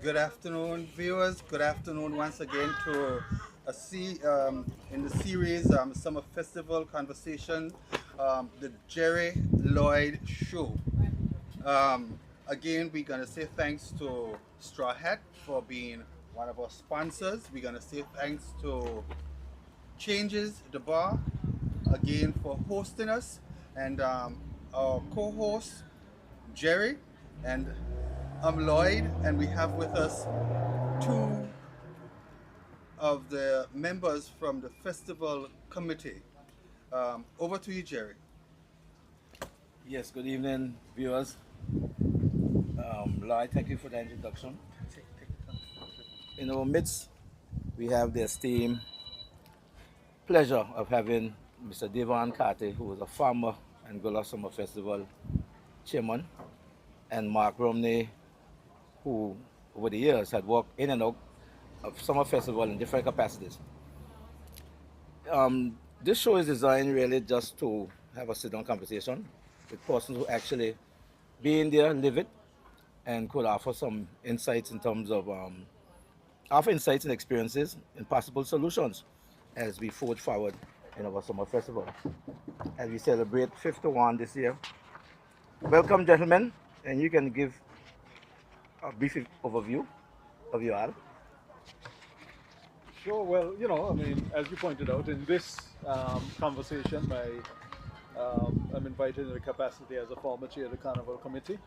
Good afternoon, viewers. Good afternoon once again to in the series Summer Festival Conversation, the Jerry Lloyd Show. Again, we're gonna say thanks to Straw Hat for being one of our sponsors. We're gonna say thanks to Changes the Bar again for hosting us, and our co-host Jerry, and I'm Lloyd, and we have with us two of the members from the festival committee. Over to you, Jerry. Yes, good evening, viewers. Lloyd, thank you for the introduction. In our midst, we have the esteemed pleasure of having Mr. Devon Carty, who is a former Angola Summer Festival chairman, and Mark Romney, who over the years had worked in and out of Summer Festival in different capacities. This show is designed really just to have a sit-down conversation with persons who actually been there, live it, and could offer some insights in terms of offer insights and experiences and possible solutions as we forge forward in our summer festival. As we celebrate 51 this year. Welcome, gentlemen, and you can give a brief overview of your all. Sure. Well, as you pointed out, in this conversation, I'm invited in the capacity as a former chair of the Carnival Committee.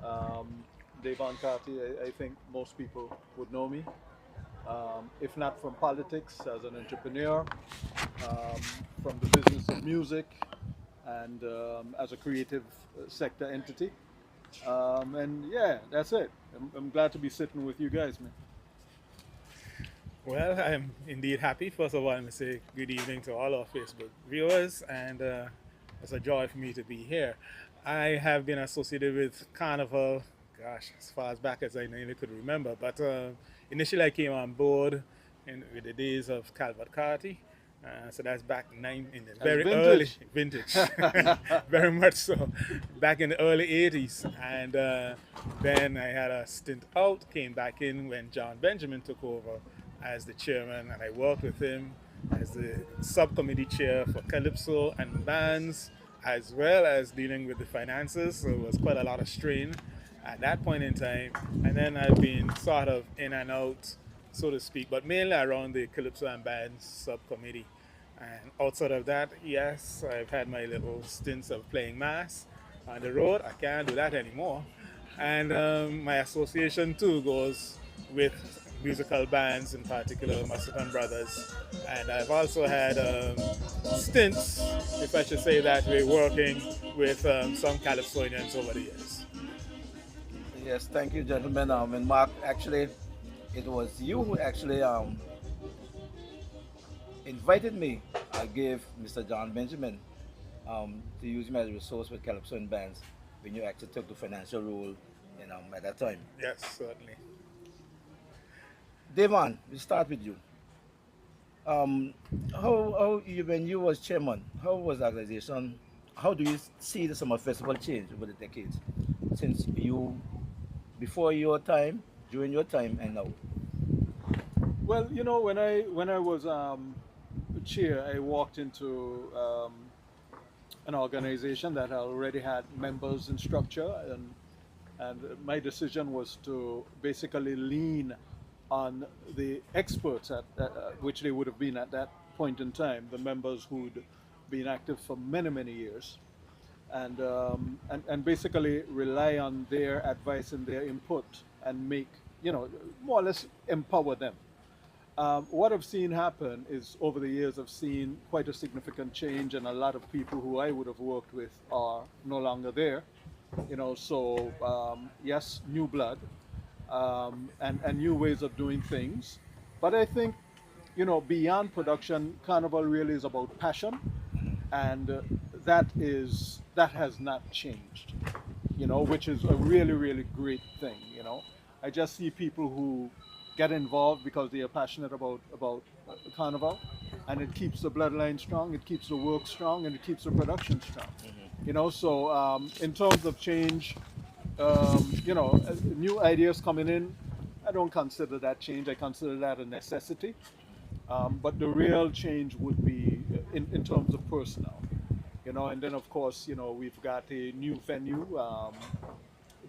Um, Devon Carty, I think most people would know me. If not from politics, as an entrepreneur, um, from the business of music, and as a creative sector entity. And yeah, that's it. I'm glad to be sitting with you guys, man. Well, I'm indeed happy. First of all, I'm going to say good evening to all our Facebook viewers, and it's a joy for me to be here. I have been associated with Carnival, gosh, as far as back as I nearly could remember, but initially I came on board with the days of Calvert Carty. So that's back in the very early vintage, very much so, back in the early 80s. And then I had a stint out, came back in when John Benjamin took over as the chairman, and I worked with him as the subcommittee chair for Calypso and bands, as well as dealing with the finances. So it was quite a lot of strain at that point in time. And then I've been sort of in and out, so to speak, but mainly around the Calypso and bands subcommittee. And outside of that, yes, I've had my little stints of playing mass on the road. I can't do that anymore. And my association too goes with musical bands, in particular Massican Brothers. And I've also had stints, if I should say that way, working with some Calypsonians over the years. Yes, thank you, gentlemen. And Mark, actually, it was you who actually invited me. I gave Mr. John Benjamin to use him as a resource with Calypso and bands when you actually took the financial role at that time. Yes, certainly. Devon, we start with you. How you, when you was chairman, how was the organization? How do you see the summer festival change over the decades since you, before your time, during your time, and now? Well, when I was chair, I walked into an organization that already had members and structure, and my decision was to basically lean on the experts which they would have been at that point in time, the members who'd been active for many, many years, and basically rely on their advice and their input and make, more or less empower them. What I've seen happen is over the years, I've seen quite a significant change, and a lot of people who I would have worked with are no longer there. So yes, new blood, and new ways of doing things. But I think, beyond production, Carnival really is about passion, and that has not changed. Which is a really, really great thing. I just see people who get involved because they are passionate about Carnival, and it keeps the bloodline strong, it keeps the work strong, and it keeps the production strong. So in terms of change, new ideas coming in, I don't consider that change. I consider that a necessity. But the real change would be in terms of personnel, and then of course, we've got a new venue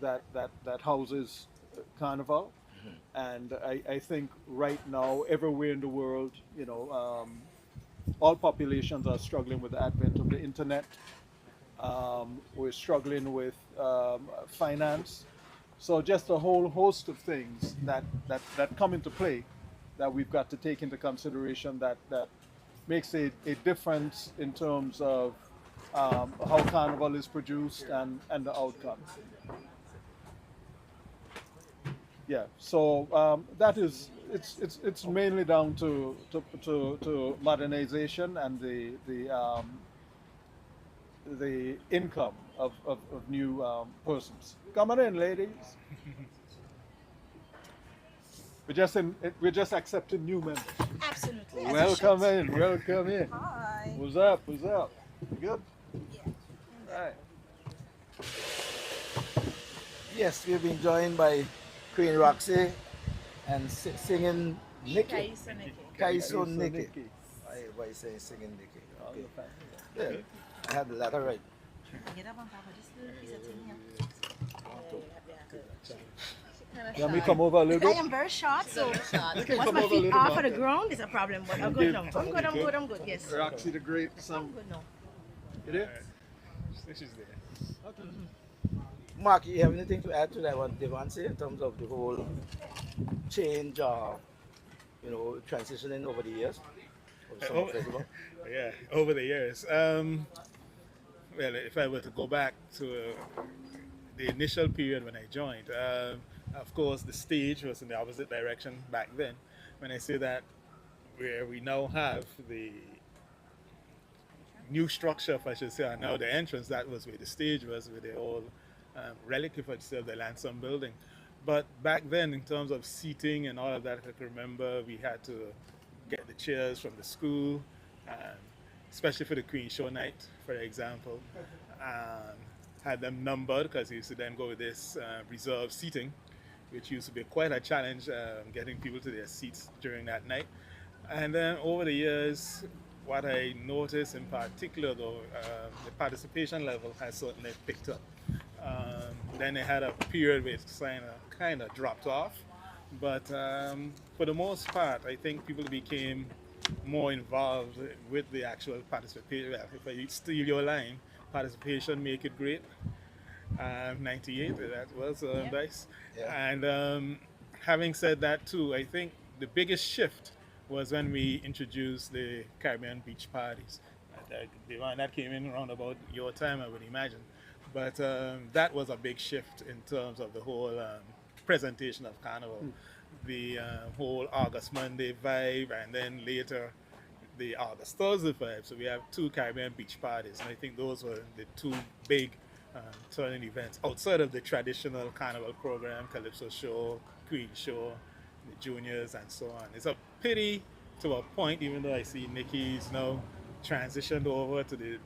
that houses Carnival, and I think right now everywhere in the world, all populations are struggling with the advent of the internet. We're struggling with finance. So just a whole host of things that come into play that we've got to take into consideration that makes a difference in terms of how Carnival is produced and the outcome. Yeah, so that is it's mainly down to modernization and the income of new persons. Come on in, ladies. We're just accepting new members. Absolutely. as it Welcome should. in, welcome in. Hi. What's up? What's up? Good. Yeah. All right. Yes, we've been joined by Queen Roxy and singing Nikki. Kaisa Nikki. Kaiso So Nikki. Nikki. Why you say singing Nikki? All Okay. the family. Yeah, I have the letter right. Get up on top of this little piece of thing here. Let me come over a little I bit. am very short, so You can once come my over a feet little off more. of the ground is a problem, but I'm good now. I'm good, yes. Roxy the Great, I'm some. good now. You there? She's there. Okay. Mark, you have anything to add to that what Devon said in terms of the whole change or transitioning over the years of the summer festival? Yeah, over the years. Well, if I were to go back to the initial period when I joined, of course, the stage was in the opposite direction back then. When I say that, where we now have the new structure, if I should say, and now the entrance, that was where the stage was, with the old relic, if I should say, the Lansome building. But back then, in terms of seating and all of that, I can remember we had to get the chairs from the school, especially for the Queen Show night, for example. Had them numbered because we used to then go with this reserved seating, which used to be quite a challenge getting people to their seats during that night. And then over the years, what I noticed in particular, though, the participation level has certainly picked up. Then they had a period where it kind of dropped off. But for the most part, I think people became more involved with the actual participation. Well, if I steal your line, participation make it great. 98, that was nice. Yeah. And having said that too, I think the biggest shift was when we introduced the Caribbean beach parties. That came in around about your time, I would imagine. But that was a big shift in terms of the whole presentation of Carnival. The whole August Monday vibe, and then later the August Thursday vibe. So we have two Caribbean beach parties, and I think those were the two big turning events outside of the traditional Carnival program, Calypso Show, Queen Show, the juniors, and so on. It's a pity to a point, even though I see Nikki's now transitioned over to the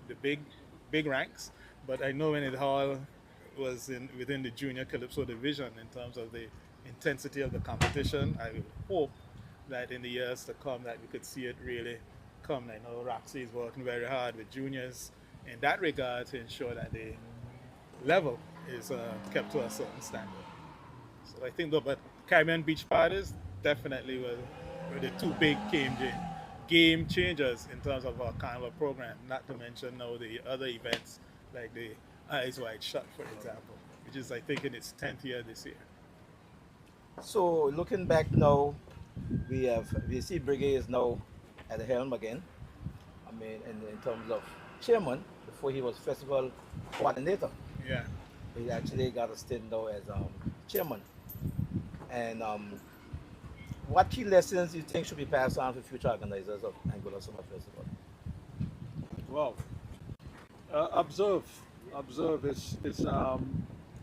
big ranks, but I know when it all was within the junior Calypso division in terms of the intensity of the competition. I hope that in the years to come that we could see it really come. I know Roxy is working very hard with juniors in that regard to ensure that the level is kept to a certain standard. So I think though, but Caribbean beach parties definitely were the two big game changers in terms of our Carnival program, not to mention now the other events like the Eyes Wide Shut, for example, which is I think in its 10th year this year. So looking back now, we see Brigade is now at the helm again. I mean, in terms of chairman, before he was festival coordinator. Yeah. He actually got a stint now as chairman. And what key lessons do you think should be passed on to future organizers of Angola Summer Festival? Wow. Observe.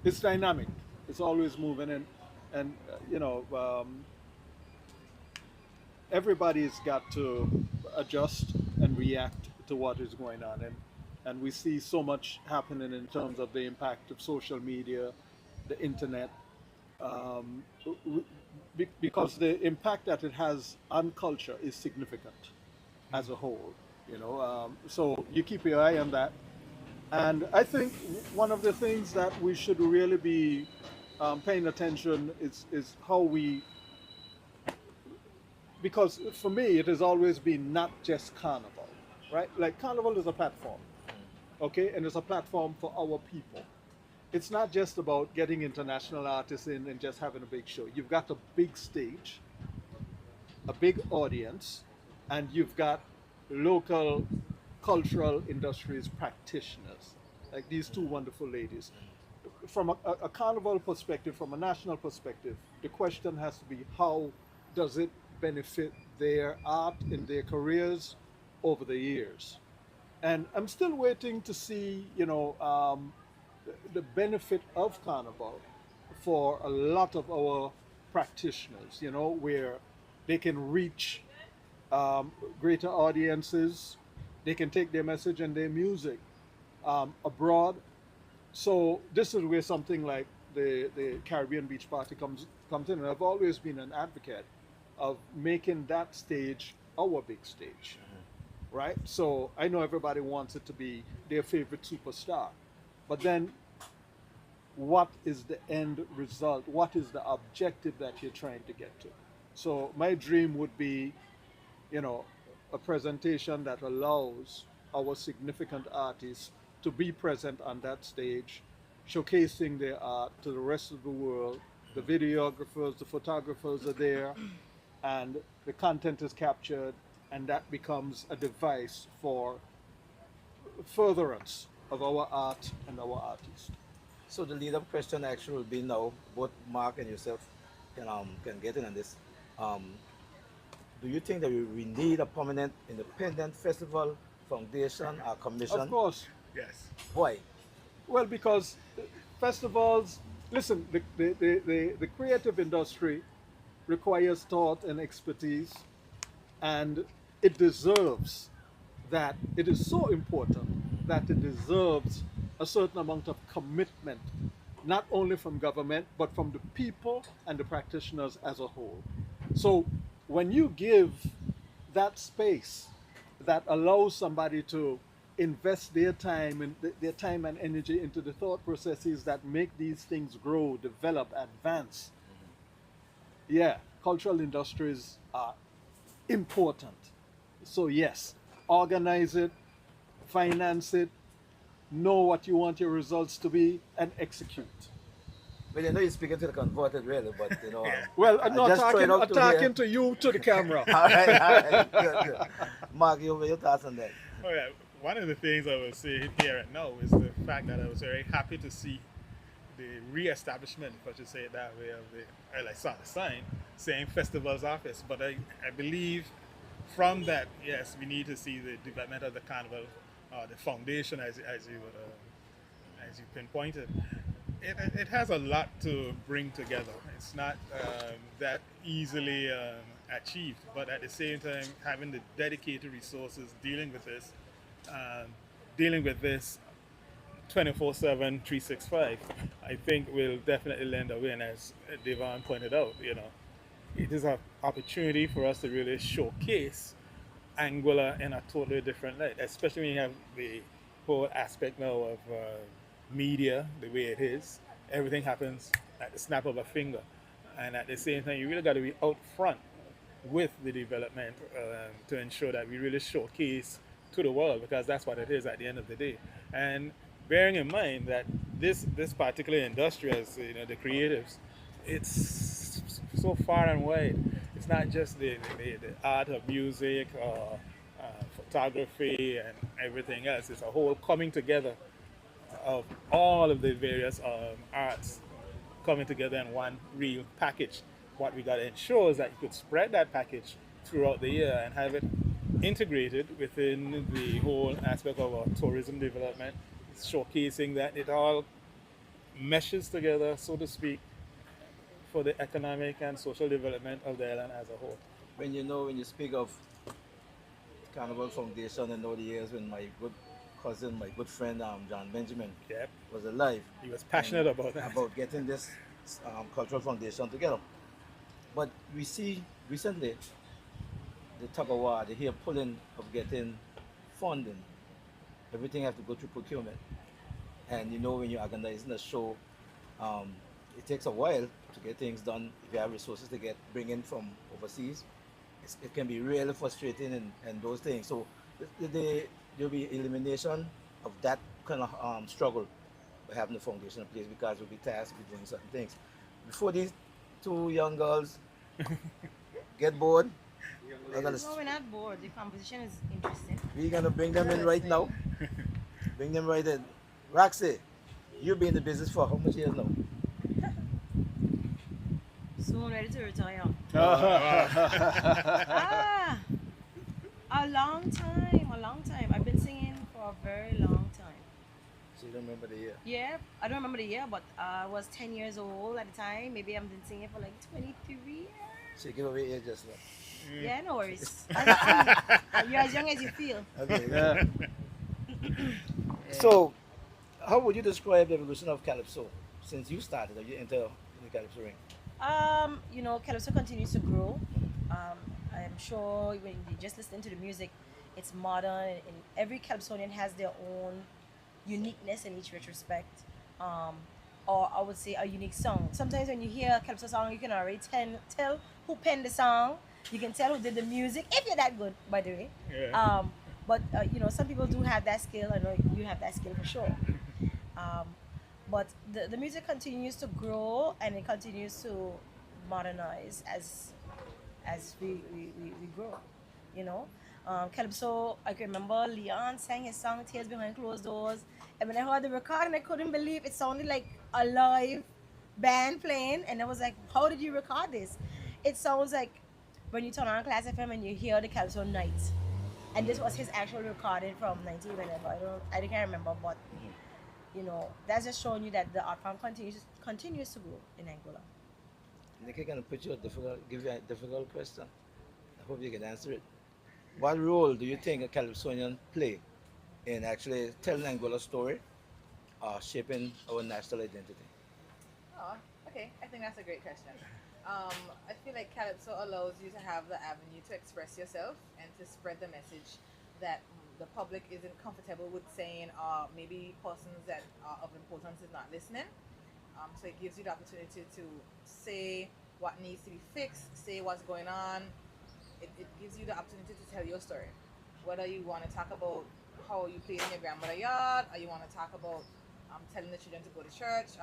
It's dynamic. It's always moving, and everybody's got to adjust and react to what is going on, and we see so much happening in terms of the impact of social media, the internet, um, because the impact that it has on culture is significant as a whole. So you keep your eye on that. And I think one of the things that we should really be paying attention is how we, because for me it has always been not just carnival, right? Like carnival is a platform, okay, and it's a platform for our people. It's not just about getting international artists in and just having a big show. You've got a big stage, a big audience, and you've got local cultural industries practitioners, like these two wonderful ladies. From a carnival perspective, from a national perspective, the question has to be how does it benefit their art and their careers over the years? And I'm still waiting to see, the benefit of carnival for a lot of our practitioners, where they can reach greater audiences, they can take their message and their music abroad. So this is where something like the Caribbean Beach Party comes in. And I've always been an advocate of making that stage our big stage, right? So I know everybody wants it to be their favorite superstar, but then what is the end result? What is the objective that you're trying to get to? So my dream would be, a presentation that allows our significant artists to be present on that stage, showcasing their art to the rest of the world. The videographers, the photographers are there, and the content is captured, and that becomes a device for furtherance of our art and our artists. So the lead-up question actually will be now, both Mark and yourself can get in on this. Um, do you think that we need a permanent independent festival foundation or commission? Of course. Yes. Why? Well, because festivals, listen, the creative industry requires thought and expertise, and it deserves that. It is so important that it deserves a certain amount of commitment, not only from government, but from the people and the practitioners as a whole. So when you give that space that allows somebody to invest their time and their time and energy into the thought processes that make these things grow, develop, advance, yeah, cultural industries are important. So yes, organize it, finance it, know what you want your results to be, and execute. Well, you're speaking to the converted really, but Well, I'm I not just talking, trying out I'm to talking hear. to you, to the camera. All right, good, good. Mark, your thoughts on that? Oh yeah, one of the things I will say here and now is the fact that I was very happy to see the re-establishment, if I should say it that way, of the, I saw the sign saying Festivals Office, but I believe from that, yes, we need to see the development of the carnival, the foundation, as you pinpointed. It has a lot to bring together. It's not that easily achieved, but at the same time, having the dedicated resources dealing with this 24/7, 365, I think will definitely lend a win, as Devon pointed out. It is an opportunity for us to really showcase Anguilla in a totally different light, especially when you have the whole aspect now of media the way it is. Everything happens at the snap of a finger, and at the same time, you really got to be out front with the development to ensure that we really showcase to the world, because that's what it is at the end of the day. And bearing in mind that this particular industry, as the creatives, it's so far and wide. It's not just the art of music or photography and everything else. It's a whole coming together of all of the various arts coming together in one real package. What we got to ensure is that you could spread that package throughout the year and have it integrated within the whole aspect of our tourism development, showcasing that it all meshes together, so to speak, for the economic and social development of the island as a whole. When you speak of Carnival Foundation and all the years when my good cousin, my good friend John Benjamin Yep. was alive. He was passionate about that. About getting this cultural foundation together. But we see recently the tug of war, the here pulling of getting funding. Everything has to go through procurement. And you know, when you're organizing a show, um, it takes a while to get things done. If you have resources to get bring in from overseas, it can be really frustrating and those things. So there'll be elimination of that kind of struggle by having the foundation in place because we'll be tasked with doing certain things. Before these two young girls get bored, No, we're not bored. The composition is interesting. we're gonna bring them in right now. Bring them right in. Roxy, you've been in the business for how much years now? Soon ready to retire. Ah. A long time, a long time. I've been singing for a very long time. So you don't remember the year? Yeah, I don't remember the year, but I was 10 years old at the time. Maybe I've been singing for like 23 years. So you give away age just now. Yeah, no worries. You're as young as you feel. Okay. Yeah. So, how would you describe the evolution of Calypso since you started? Or you enter the Calypso ring? Calypso continues to grow. I'm sure when you just listen to the music, it's modern, and every Calypsonian has their own uniqueness in each retrospect. Or I would say a unique song. Sometimes when you hear a Calypso song, you can already tell who penned the song. You can tell who did the music, if you're that good, by the way. Yeah. Some people do have that skill. I know you have that skill for sure. But the music continues to grow and it continues to modernize as we grow, you know. Calypso, I can remember Leon sang his song Tears Behind Closed Doors, and when I heard the recording, I couldn't believe it sounded like a live band playing, and I was like, how did you record this? It sounds like when you turn on Class FM and you hear the Calypso night, and this was his actual recording from 19 whenever, I can't remember, but that's just showing you that the art form continues to grow in Angola. Nikki gonna give you a difficult question. I hope you can answer it. What role do you think a Calypsonian play in actually telling Angola's story or shaping our national identity? Oh, okay. I think that's a great question. I feel like Calypso allows you to have the avenue to express yourself and to spread the message that the public isn't comfortable with saying, or maybe persons that are of importance is not listening. So it gives you the opportunity to say what needs to be fixed, say what's going on. It gives you the opportunity to tell your story. Whether you want to talk about how you played in your grandmother's yard, or you want to talk about telling the children to go to church,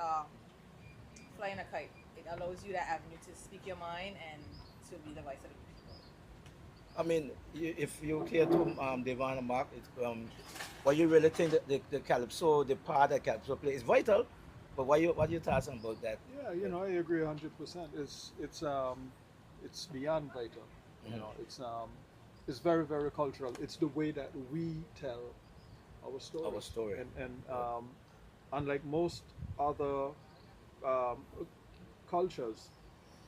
flying a kite. It allows you that avenue to speak your mind and to be the voice of the people. I mean, if you care to Devon and Mark, what you really think that the Calypso, the part that Calypso plays is vital, but what do you talking about that? Yeah, I agree 100%. It's beyond vital. It's very, very cultural. It's the way that we tell our story. Our story. And unlike most other cultures,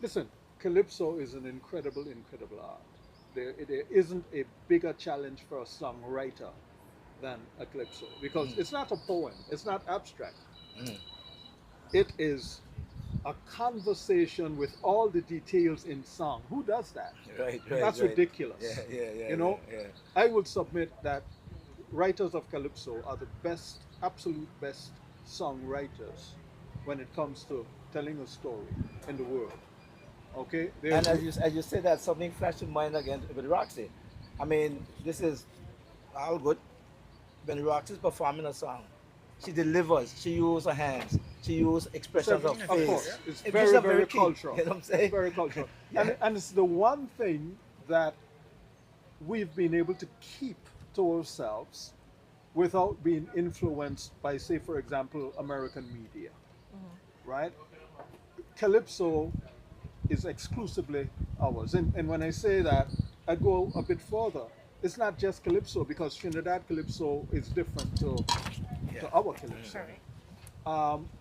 listen, Calypso is an incredible, incredible art. There isn't a bigger challenge for a songwriter than a Calypso because it's not a poem. It's not abstract. It is a conversation with all the details in song. Who does that? Right. That's ridiculous. Yeah. I would submit that writers of Calypso are the absolute best songwriters when it comes to telling a story in the world. Okay? And as you say that, something flashed in mind again with Roxy. I mean, this is all good. When Roxy's performing a song, she delivers. She uses her hands. She uses expressions of face. Of course, it's It's very, just very key, cultural. You know what I'm saying? It's very cultural. Yeah. And it's the one thing that we've been able to keep to ourselves without being influenced by, say, for example, American media. Right? Calypso is exclusively ours. And when I say that, I go a bit further. It's not just Calypso, because Trinidad Calypso is different to our Calypso.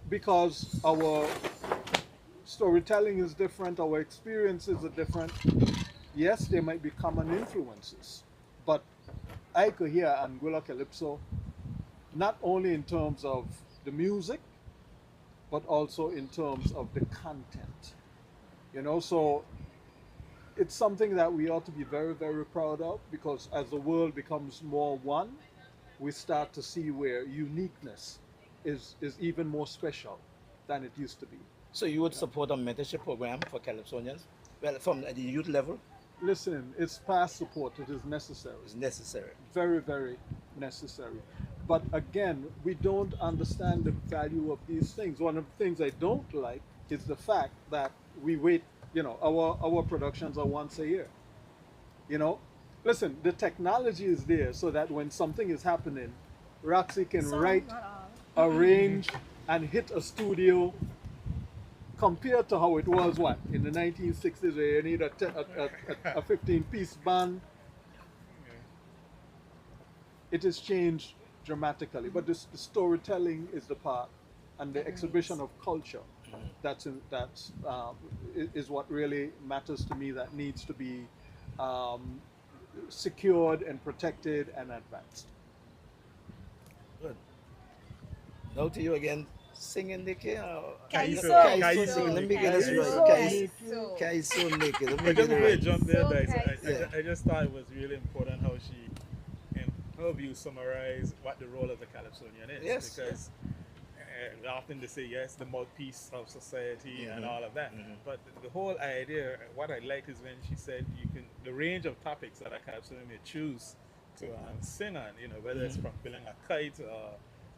Because our storytelling is different, our experiences are different. Yes, there might be common influences, but I could hear Angola Calypso not only in terms of the music, but also in terms of the content. So it's something that we ought to be very, very proud of, because as the world becomes more one, we start to see where uniqueness is even more special than it used to be. So you would support a mentorship program for Calypsonians? Well, from the youth level, Listen, it's past support, it is necessary. is necessary. Very, very necessary. But again, we don't understand the value of these things. One of the things I don't like is the fact that we wait, our productions are once a year. You know, Listen, the technology is there so that when something is happening, Roxy can Some, write, not all. arrange, and hit a studio compared to how it was, what, in the 1960s, where you need a 15-piece band. It has changed dramatically, but the storytelling is the part, and the exhibition of culture is what really matters to me, that needs to be um, secured and protected and advanced. Good. Now to you again, singing Nikki. Kaiso. Kaiso. Let me get this right. Kaiso. Kaiso Nikki. Let me But get just it before you right. jump there, So guys, Kaiso. I just thought it was really important how she, in her view, summarized what the role of the Calypsonian is. Yes. Because often they say, yes, the mouthpiece of society and all of that. But the whole idea, what I liked is when she said the range of topics that a Calypsonian may choose to sing on, whether it's from filling a kite or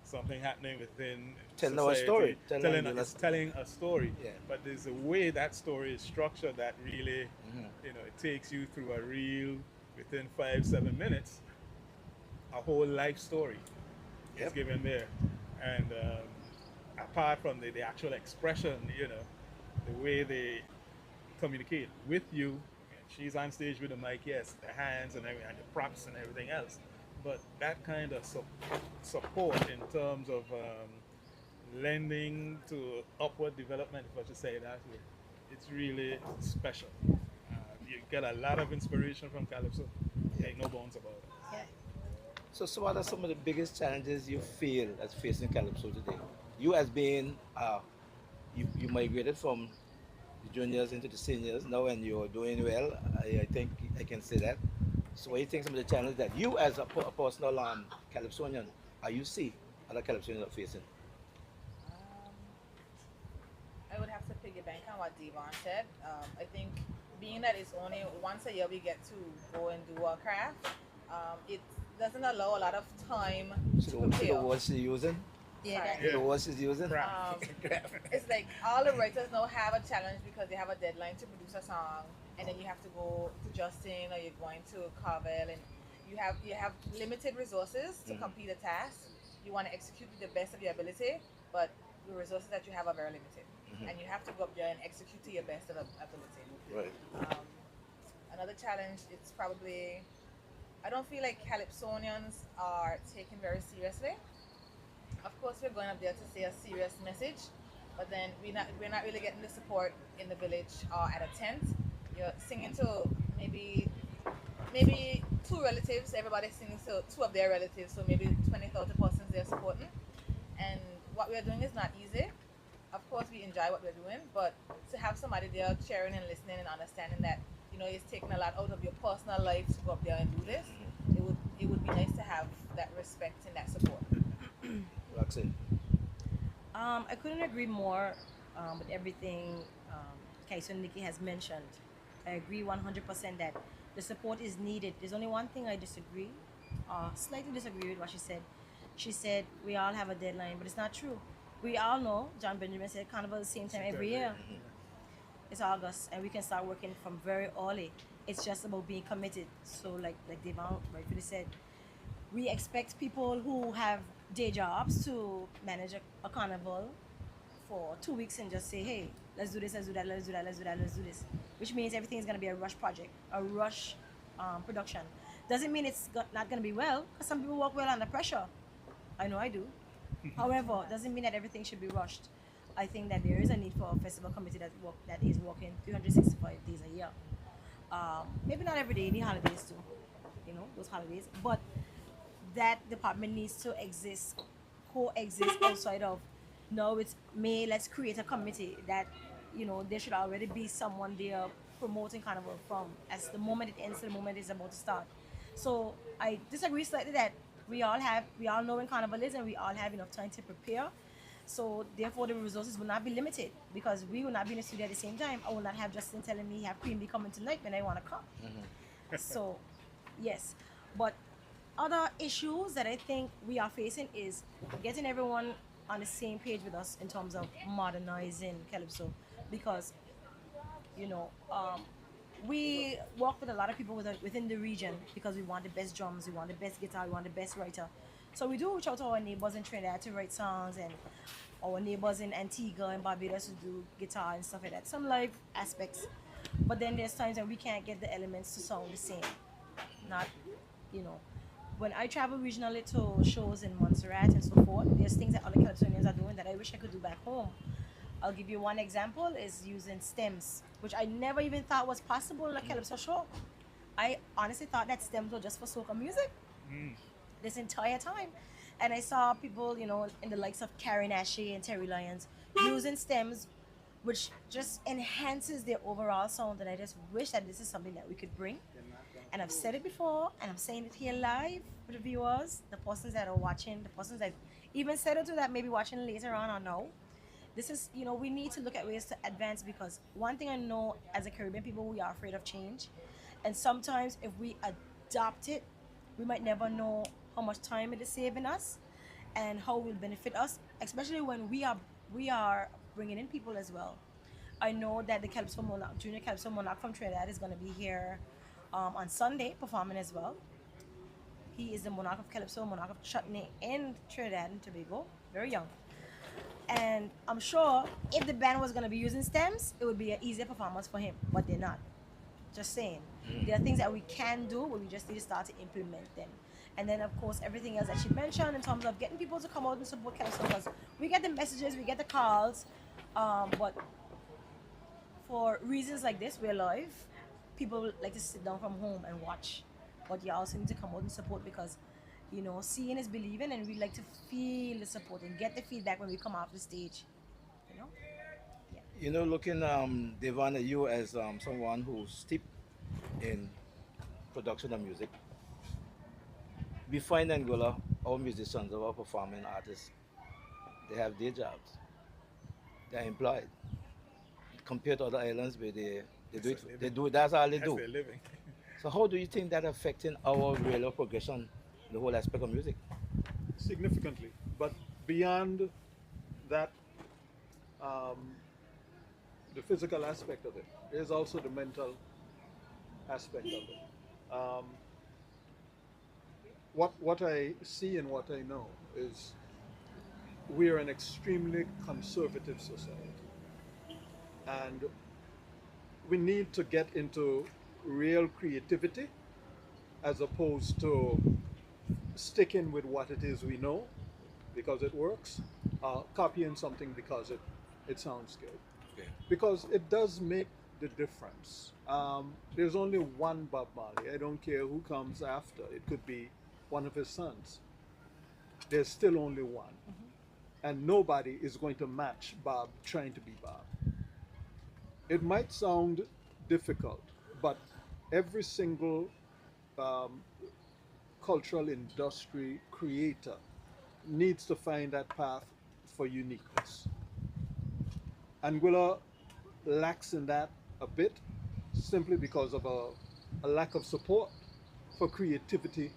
something happening within Telling our society, story. telling a story. Yeah. But there's a way that story is structured that really, it takes you through a real, within 5-7 minutes, a whole life story is Yep. given there. And apart from the actual expression, the way they communicate with you, she's on stage with the mic, yes, the hands and everything, and the props and everything else. But that kind of support in terms of lending to upward development, if I should say that way, it's really special. You get a lot of inspiration from Calypso. Ain't no bones about it. Yeah. So what are some of the biggest challenges you feel as facing Calypso today? You as being, you migrated from the juniors into the seniors now, and you're doing well. I think I can say that. So what do you think some of the challenges that you as a personal Calypsonian, you see other Calypsonians are facing? I would have to piggyback on what Devon said. I think being that it's only once a year we get to go and do our craft, it doesn't allow a lot of time to So the prepare. words she's using? Yeah. Sorry. The words she's using? It's like all the writers now have a challenge because they have a deadline to produce a song, and then you have to go to Justin or you're going to Carvel, and you have limited resources to complete a task. You want to execute to the best of your ability, but the resources that you have are very limited, and you have to go up there and execute to your best of ability. Right. Another challenge, it's probably, I don't feel like Calypsonians are taken very seriously. Of course, we're going up there to say a serious message, but then we're not really getting the support in the village or at a tent. You're singing to maybe two relatives. Everybody's singing to two of their relatives, so maybe 20, 30 persons they're supporting. And what we're doing is not easy. Of course, we enjoy what we're doing, but to have somebody there cheering and listening and understanding that it's taking a lot out of your personal life to go up there and do this, it would be nice to have that respect and that support. Roxanne. I couldn't agree more with everything Kaiso and Nikki has mentioned. I agree 100% that the support is needed. There's only one thing I disagree, slightly disagree with what she said. She said we all have a deadline, but it's not true. We all know, John Benjamin said, Carnival is the same time every year. It's August, and we can start working from very early. It's just about being committed. So like Devon rightfully said, we expect people who have day jobs to manage a carnival for 2 weeks and just say, hey, let's do this, let's do that, let's do that, let's do that, let's do this. Which means everything is going to be a rush project, a rush production. Doesn't mean it's not going to be well, because some people work well under pressure. I know I do. However, doesn't mean that everything should be rushed. I think that there is a need for a festival committee that is working 365 days a year. Maybe not every day, the holidays too, those holidays. But that department needs to coexist outside of No, it's May. Let's create a committee that, there should already be someone there promoting carnival from as the moment it ends to the moment it's about to start. So I disagree slightly that we all know when carnival is and we all have enough time to prepare. So therefore the resources will not be limited because we will not be in the studio at the same time. I will not have Justin telling me have Cream be coming tonight when I want to come. So yes, but other issues that I think we are facing is getting everyone on the same page with us in terms of modernizing calypso, because you know um, we work with a lot of people within the region because we want the best drums, we want the best guitar, we want the best writer. So we do reach out to our neighbors in Trinidad to write songs, and our neighbors in Antigua and Barbados to do guitar and stuff like that. Some live aspects, but then there's times when we can't get the elements to sound the same. Not, you know, when I travel regionally to shows in Montserrat and so forth, there's things that other Calypsonians are doing that I wish I could do back home. I'll give you one example is using stems, which I never even thought was possible in a Calypso show. I honestly thought that stems were just for soca music this entire time. And I saw people, in the likes of Karen Ashe and Terry Lyons using stems, which just enhances their overall sound. And I just wish that this is something that we could bring. And I've said it before, and I'm saying it here live for the viewers, the persons that are watching, the persons that even said it to that maybe watching later on or no. This is, we need to look at ways to advance, because one thing I know as a Caribbean people, we are afraid of change. And sometimes if we adopt it, we might never know how much time it is saving us and how it will benefit us, especially when we are bringing in people as well. I know that the Calypso Monarch, Junior Calypso Monarch from Trinidad is going to be here on Sunday performing as well. He is the Monarch of Calypso, Monarch of Chutney in Trinidad and Tobago, very young. And I'm sure if the band was going to be using stems, it would be an easier performance for him, but they're not. Just saying. There are things that we can do, but we just need to start to implement them. And then, of course, everything else that she mentioned in terms of getting people to come out and support Calypso, because we get the messages, we get the calls, but for reasons like this, we're live. People like to sit down from home and watch, but you also need to come out and support, because seeing is believing, and we like to feel the support and get the feedback when we come off the stage. You know, yeah. Looking Devon at you as someone who's steeped in production of music. We find in Angola, our musicians, our performing artists, they have day jobs. They're employed compared to other islands where they do That's it. their They living. do that's all they That's do. their living. So how do you think that affecting our real progression, the whole aspect of music? Significantly. But beyond that, um, the physical aspect of it, there's also the mental aspect of it. Um, what I see and what I know is we're an extremely conservative society, and we need to get into real creativity as opposed to sticking with what it is we know because it works, copying something because it sounds good. Okay. Because it does make the difference. There's only one Bob Marley. I don't care who comes after. It could be one of his sons. There's still only one. And nobody is going to match Bob trying to be Bob. It might sound difficult, but every single um, cultural industry creator needs to find that path for uniqueness. Anguilla lacks in that a bit simply because of a lack of support for creativity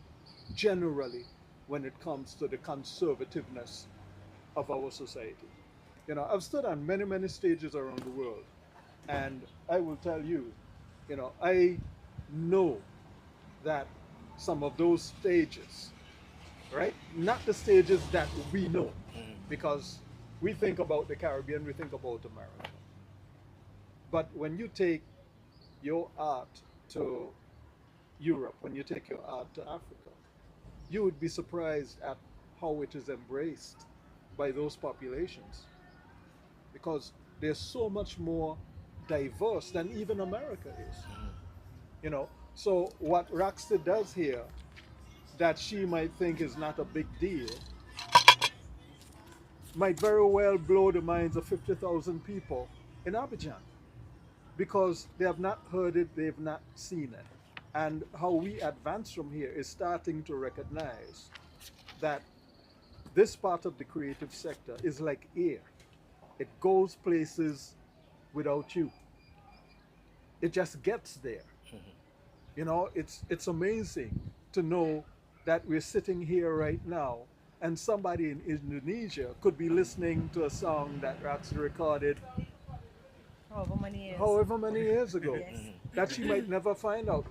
generally when it comes to the conservativeness of our society. I've stood on many, many stages around the world, and I will tell you, I know that some of those stages, right? Not the stages that we know, because we think about the Caribbean, we think about America. But when you take your art to Europe, when you take your art to Africa, you would be surprised at how it is embraced by those populations, because they're so much more diverse than even America is. So what Roxy does here that she might think is not a big deal might very well blow the minds of 50,000 people in Abidjan because they have not heard it, they've not seen it. And how we advance from here is starting to recognize that this part of the creative sector is like air. It goes places without you. It just gets there. You know, it's amazing to know that we're sitting here right now and somebody in Indonesia could be listening to a song that Ratsy recorded however many years ago Yes. that she might never find out.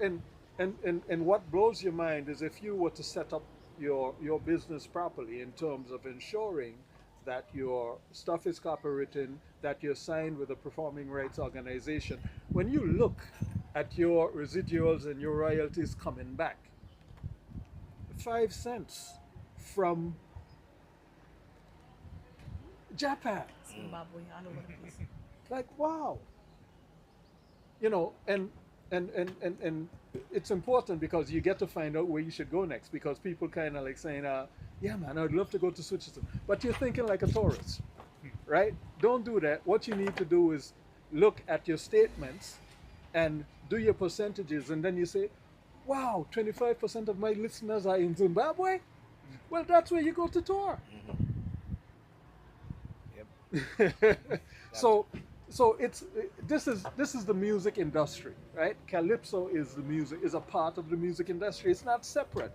And what blows your mind is if you were to set up your business properly in terms of ensuring that your stuff is copywritten, that you're signed with a performing rights organization. When you look at your residuals and your royalties coming back, 5 cents from Japan. Zimbabwe, all over the place. Like, wow. You know, and it's important because you get to find out where you should go next because people kind of like saying, yeah, man, I'd love to go to Switzerland. But you're thinking like a tourist, right? Don't do that. What you need to do is look at your statements and do your percentages. And then you say, wow, 25% of my listeners are in Zimbabwe? Well, that's where you go to tour. Yep. So this is the music industry, right? Calypso is a part of the music industry. It's not separate.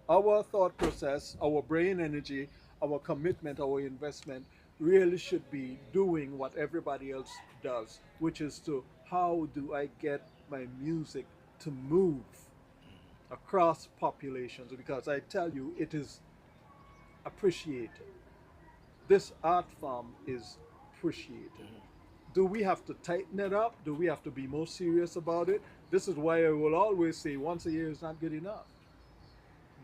Our thought process, our brain energy, our commitment, our investment really should be doing what everybody else does, which is to how do I get my music to move across populations? Because I tell you, it is appreciated. This art form is appreciated. Do we have to tighten it up? Do we have to be more serious about it? This is why I will always say once a year is not good enough.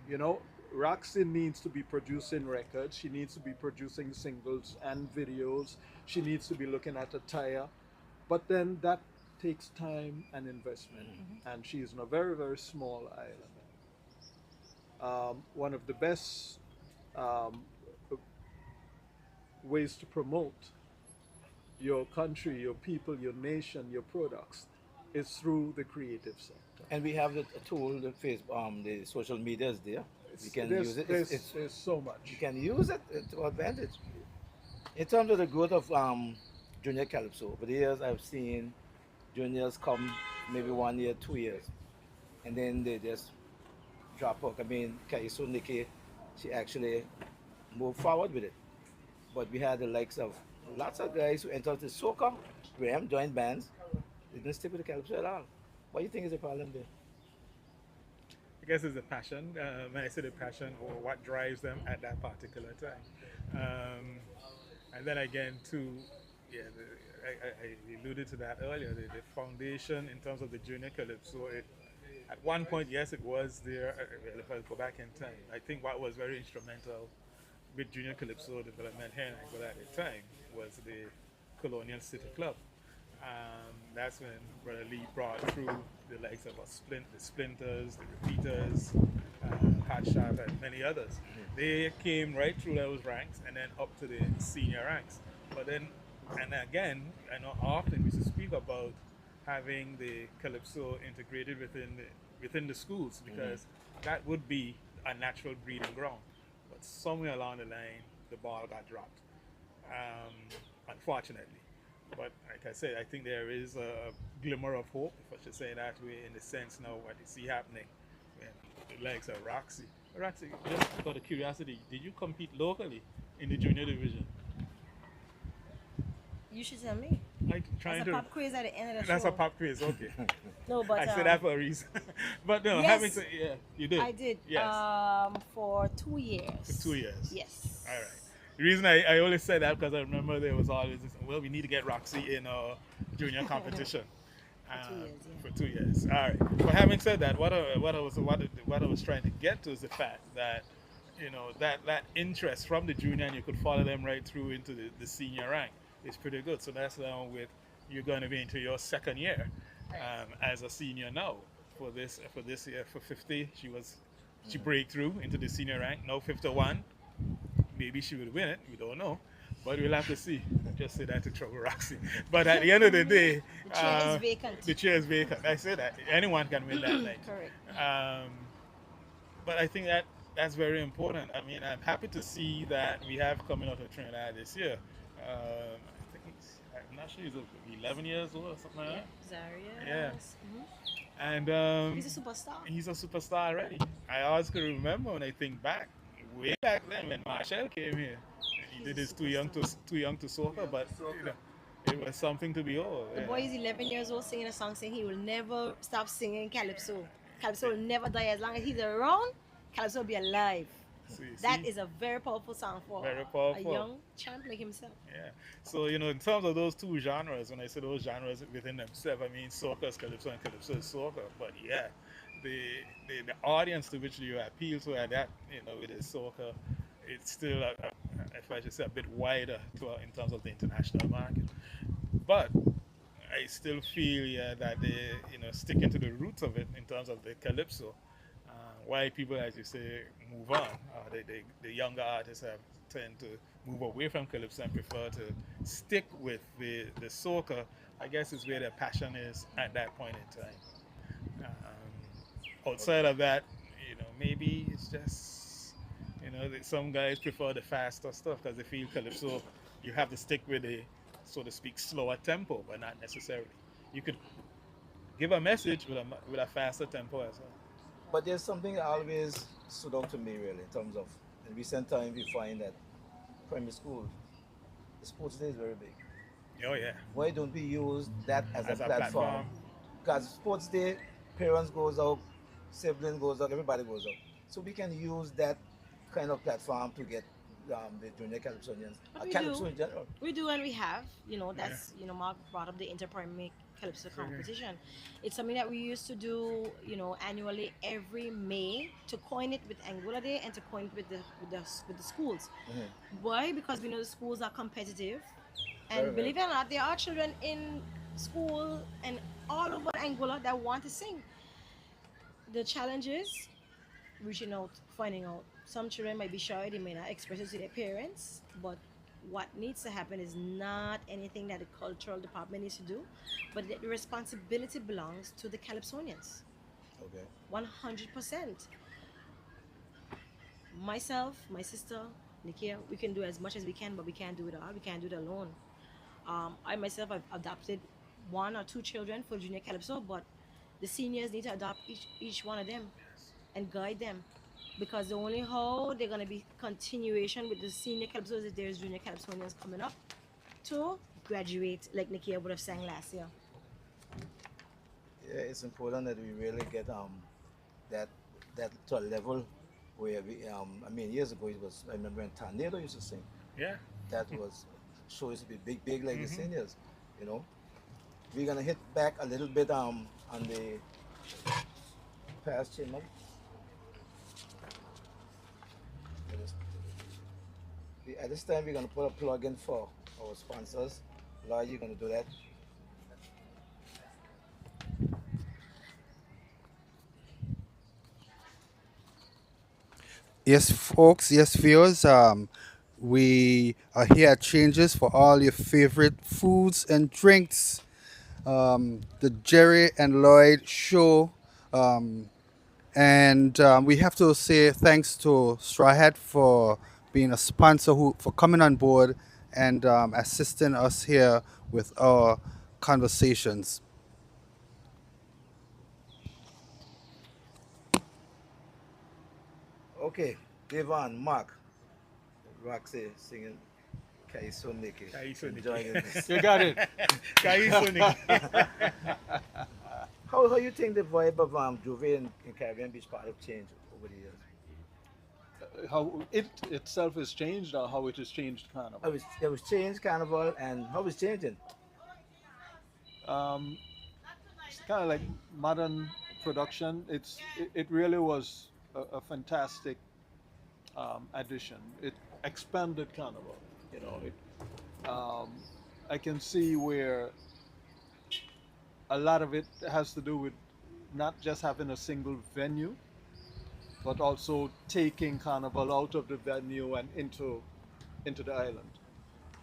You know, Roxanne needs to be producing records. She needs to be producing singles and videos. She needs to be looking at attire. But then that takes time and investment. And she's in a very, very small island. One of the best ways to promote your country, your people, your nation, your products is through the creative sector. And we have the tool, the Facebook, the social media is there. We can There's- use it. There's so much. You can use it to advantage. In terms of the growth of junior calypso, over the years I've seen juniors come maybe 1 year, 2 years, and then they just drop off. I mean, Kaiso Nikki, she actually moved forward with it. But we had the likes of lots of guys who entered the soca, Graham joined bands, they didn't stick with the calypso at all. What do you think is the problem there? I guess it's a passion. When I say the passion, or what drives them at that particular time. And then again, too, yeah, I alluded to that earlier. The foundation in terms of the junior calypso, at one point, yes, it was there. If I go back in time, I think what was very instrumental with junior calypso development here in Angola at the time was the Colonial City Club. That's when Brother Lee brought through the likes of the Splinters, the Repeaters, Hot Shot, and many others. They came right through those ranks and then up to the senior ranks. But then, and again, I know often we speak about having the calypso integrated within the schools because that would be a natural breeding ground. But somewhere along the line, the ball got dropped, unfortunately. But like I said, I think there is a glimmer of hope, if I should say that way, in the sense now what you see happening. The likes of Roxy. Roxy, just out of curiosity, did you compete locally in the junior division? You should tell me. Like trying That's a to. pop quiz at the end of the That's show. a pop quiz, okay. No, but I said that for a reason. But no, yes, having said, yeah, you did. I did. Yes. For 2 years. For 2 years. Yes. All right. The reason I only said that because I remember there was always this, well, we need to get Roxy in a junior competition. For 2 years, yeah. For 2 years. All right. But having said that, what I was trying to get to is the fact that, you know, that interest from the junior and you could follow them right through into the senior rank is pretty good. So that's now with you're going to be into your second year as a senior now. For this year, for 50, she break through into the senior rank. Now 51. maybe she would win it. We don't know, but we'll have to see. Just say that to trouble Roxy. But at the end of the day, The chair is vacant. the chair is vacant. I say that anyone can win that night. Correct. Um, but I think that that's very important. I mean, I'm happy to see that we have coming out of Trinidad this year. I think I'm not sure he's 11 years old or something like Yeah, that. Zaria. Yeah. Mhm. And He's a superstar. he's a superstar already. I always can remember when I think back, way back then when Marshall came here. He He's did a his superstar. too young to soccer, but you know, it was something to behold. The Yeah. boy is 11 years old singing a song saying he will never stop singing Calypso. Calypso will never die as long as he's around. Calypso will be alive. That See? is a very powerful song for Very a powerful. young champ like himself. Yeah. So, you know, in terms of those two genres, when I say those genres within themselves, I mean soccer is calypso and calypso is soccer. But yeah, the the audience to which you appeal to at that, you know, with the soccer, it's still, if I should say, a bit wider in terms of the international market. But I still feel, yeah, that they, you know, sticking to the roots of it in terms of the calypso. Why people, as you say, move on. The younger artists have tend to move away from calypso and prefer to stick with the soca. I guess is where their passion is at that point in time. Outside of that, you know, maybe it's just, you know, that some guys prefer the faster stuff because they feel calypso, you have to stick with a, so to speak, slower tempo, but not necessarily. You could give a message with a faster tempo as well. But there's something that always stood out to me really in terms of in recent times we find that primary school, the sports day is very big. Oh yeah, Why don't we use that as a as a platform? platform. Because sports day, parents goes out, sibling goes out, everybody goes out. So we can use that kind of platform to get the junior calypsonians, But we calypso do. in general. We do and we have. Yeah. Mark brought up the inter-primary calypso Sure. competition. It's something that we used to do, annually every May to coin it with Anguilla Day and to coin it with the schools. Mhm. Why? Because we know the schools are competitive, Very, and very. believe it or not, there are children in school and all over Angola that want to sing. The challenge is reaching out, finding out. Some children might be shy, they may not express it to their parents, but what needs to happen is not anything that the cultural department needs to do, but the responsibility belongs to the Calypsonians. Okay. 100%. Myself, my sister, Nikia, we can do as much as we can, but we can't do it all. We can't do it alone. I myself have adopted one or two children for junior calypso, but the seniors need to adopt each one of them and guide them, because the only how they're gonna be continuation with the senior calypsos is there's junior calypsonians coming up to graduate, like Nikia would have sang last year. Yeah, it's important that we really get that that to a level where we I mean years ago it was I remember when Tornado used to sing. Yeah. That was show used to be big like the Hmm. seniors, you know. We're gonna hit back a little bit on the past chain. At this time we're gonna put a plug in for our sponsors. Lloyd, you're gonna do that. Yes, folks. Yes, viewers. We are here at Changes for all your favorite foods and drinks. The Jerry and Lloyd show. Um, and we have to say thanks to Straw Hat for being a sponsor, who for coming on board and assisting us here with our conversations. Okay, Devon, Mark, Roxy singing Kaiso Nikki. Kaiso Nikki. Enjoying this. You got it. Kaiso Nikki. How you think the vibe of Juve in Caribbean Beach part have changed over the years? How it itself is changed, or how it has changed, kind of. It was changed Carnival and how it's changing? Um, it's kind of like modern production. It really was a fantastic addition. It expanded Carnival. You know, I can see where a lot of it has to do with not just having a single venue, but also taking Carnival out of the venue and into the island,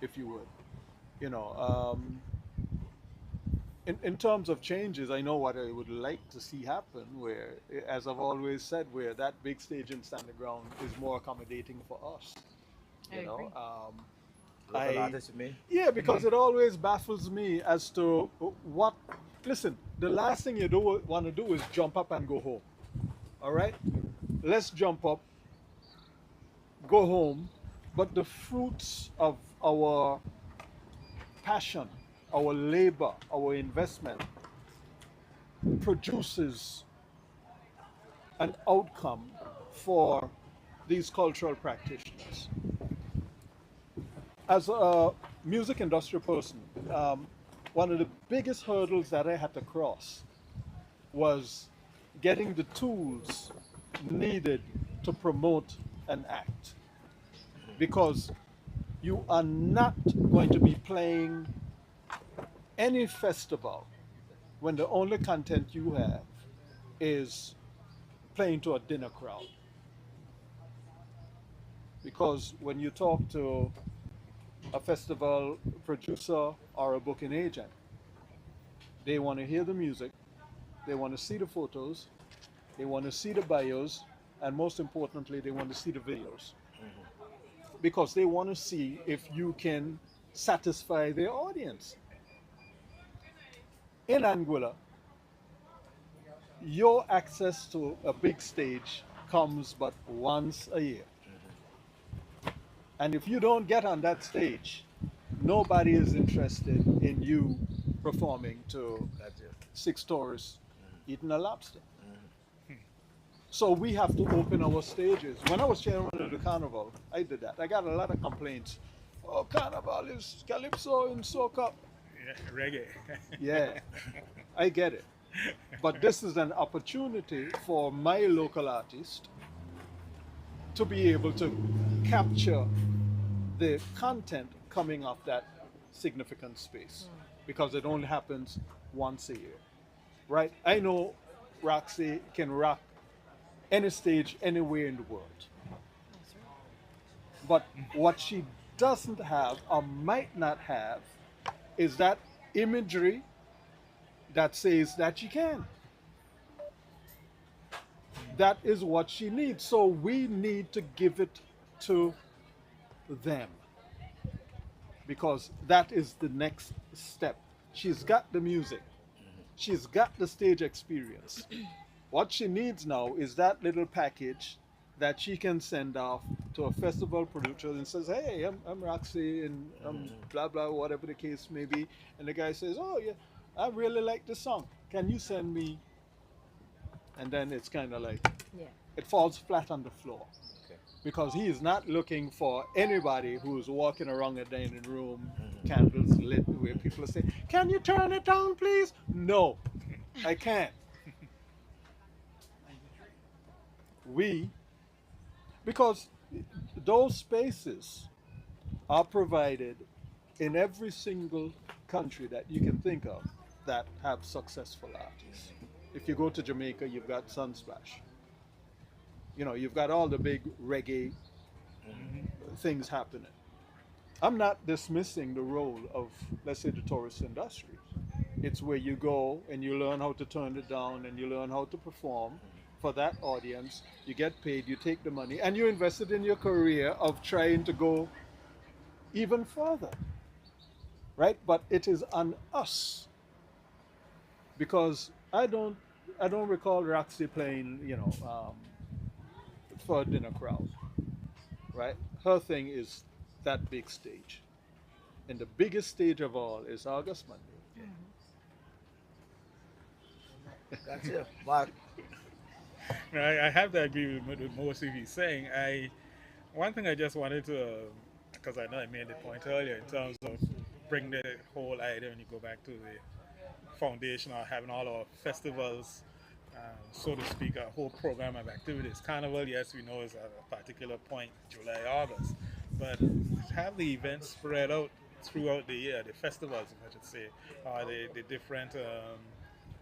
if you would. You know, in terms of changes, I know what I would like to see happen. Where, as I've always said, where that big stage in Standing Ground is more accommodating for us. I You agree. know, Local artists, you mean? yeah, because it always baffles me as to what. Listen, the last thing you do want to do is jump up and go home. All right, let's jump up, go home, but the fruits of our passion, our labor, our investment produces an outcome for these cultural practitioners. As a music industry person, one of the biggest hurdles that I had to cross was getting the tools needed to promote an act. Because you are not going to be playing any festival when the only content you have is playing to a dinner crowd. Because when you talk to a festival producer or a booking agent, they want to hear the music, they want to see the photos, they want to see the bios, and most importantly, they want to see the videos. Because they want to see if you can satisfy their audience. In Anguilla, your access to a big stage comes but once a year. And if you don't get on that stage, nobody is interested in you performing to That's it. 6 tourists eating a lobster. So we have to open our stages. When I was chairman of the carnival, I did that. I got a lot of complaints. Oh, carnival is calypso and soca. Yeah, reggae. Yeah, I get it. But this is an opportunity for my local artist to be able to capture the content coming off that significant space because it only happens once a year, right? I know Roxy can rock any stage anywhere in the world. But what she doesn't have or might not have is that imagery that says that she can. That is what she needs. So we need to give it to them because that is the next step. She's got the music, she's got the stage experience. What she needs now is that little package that she can send off to a festival producer and says, "Hey, I'm Roxy and I'm blah blah, whatever the case may be." And the guy says, "Oh yeah, I really like this song. Can you send me?" And then it's kind of like Yeah. it falls flat on the floor Okay. because he is not looking for anybody who's walking around a dining room, candles lit, where people are saying, "Can you turn it down, please?" No, I can't. We, because those spaces are provided in every single country that you can think of that have successful artists. If you go to Jamaica, you've got Sunsplash. You know, you've got all the big reggae things happening. I'm not dismissing the role of, let's say, the tourist industry. It's where you go and you learn how to turn it down and you learn how to perform for that audience. You get paid, you take the money, and you invest it in your career of trying to go even further, right? But it is on us because I don't recall Roxy playing, for a dinner crowd, right? Her thing is that big stage, and the biggest stage of all is August Monday. That's it. But I have to agree with most of you saying. One thing I just wanted to, because I know I made the point earlier in terms of bring the whole idea when you go back to the foundation or having all our festivals, so to speak, a whole program of activities. Carnival, yes, we know is at a particular point, July, August, but have the events spread out throughout the year, the festivals, if I should say, the different,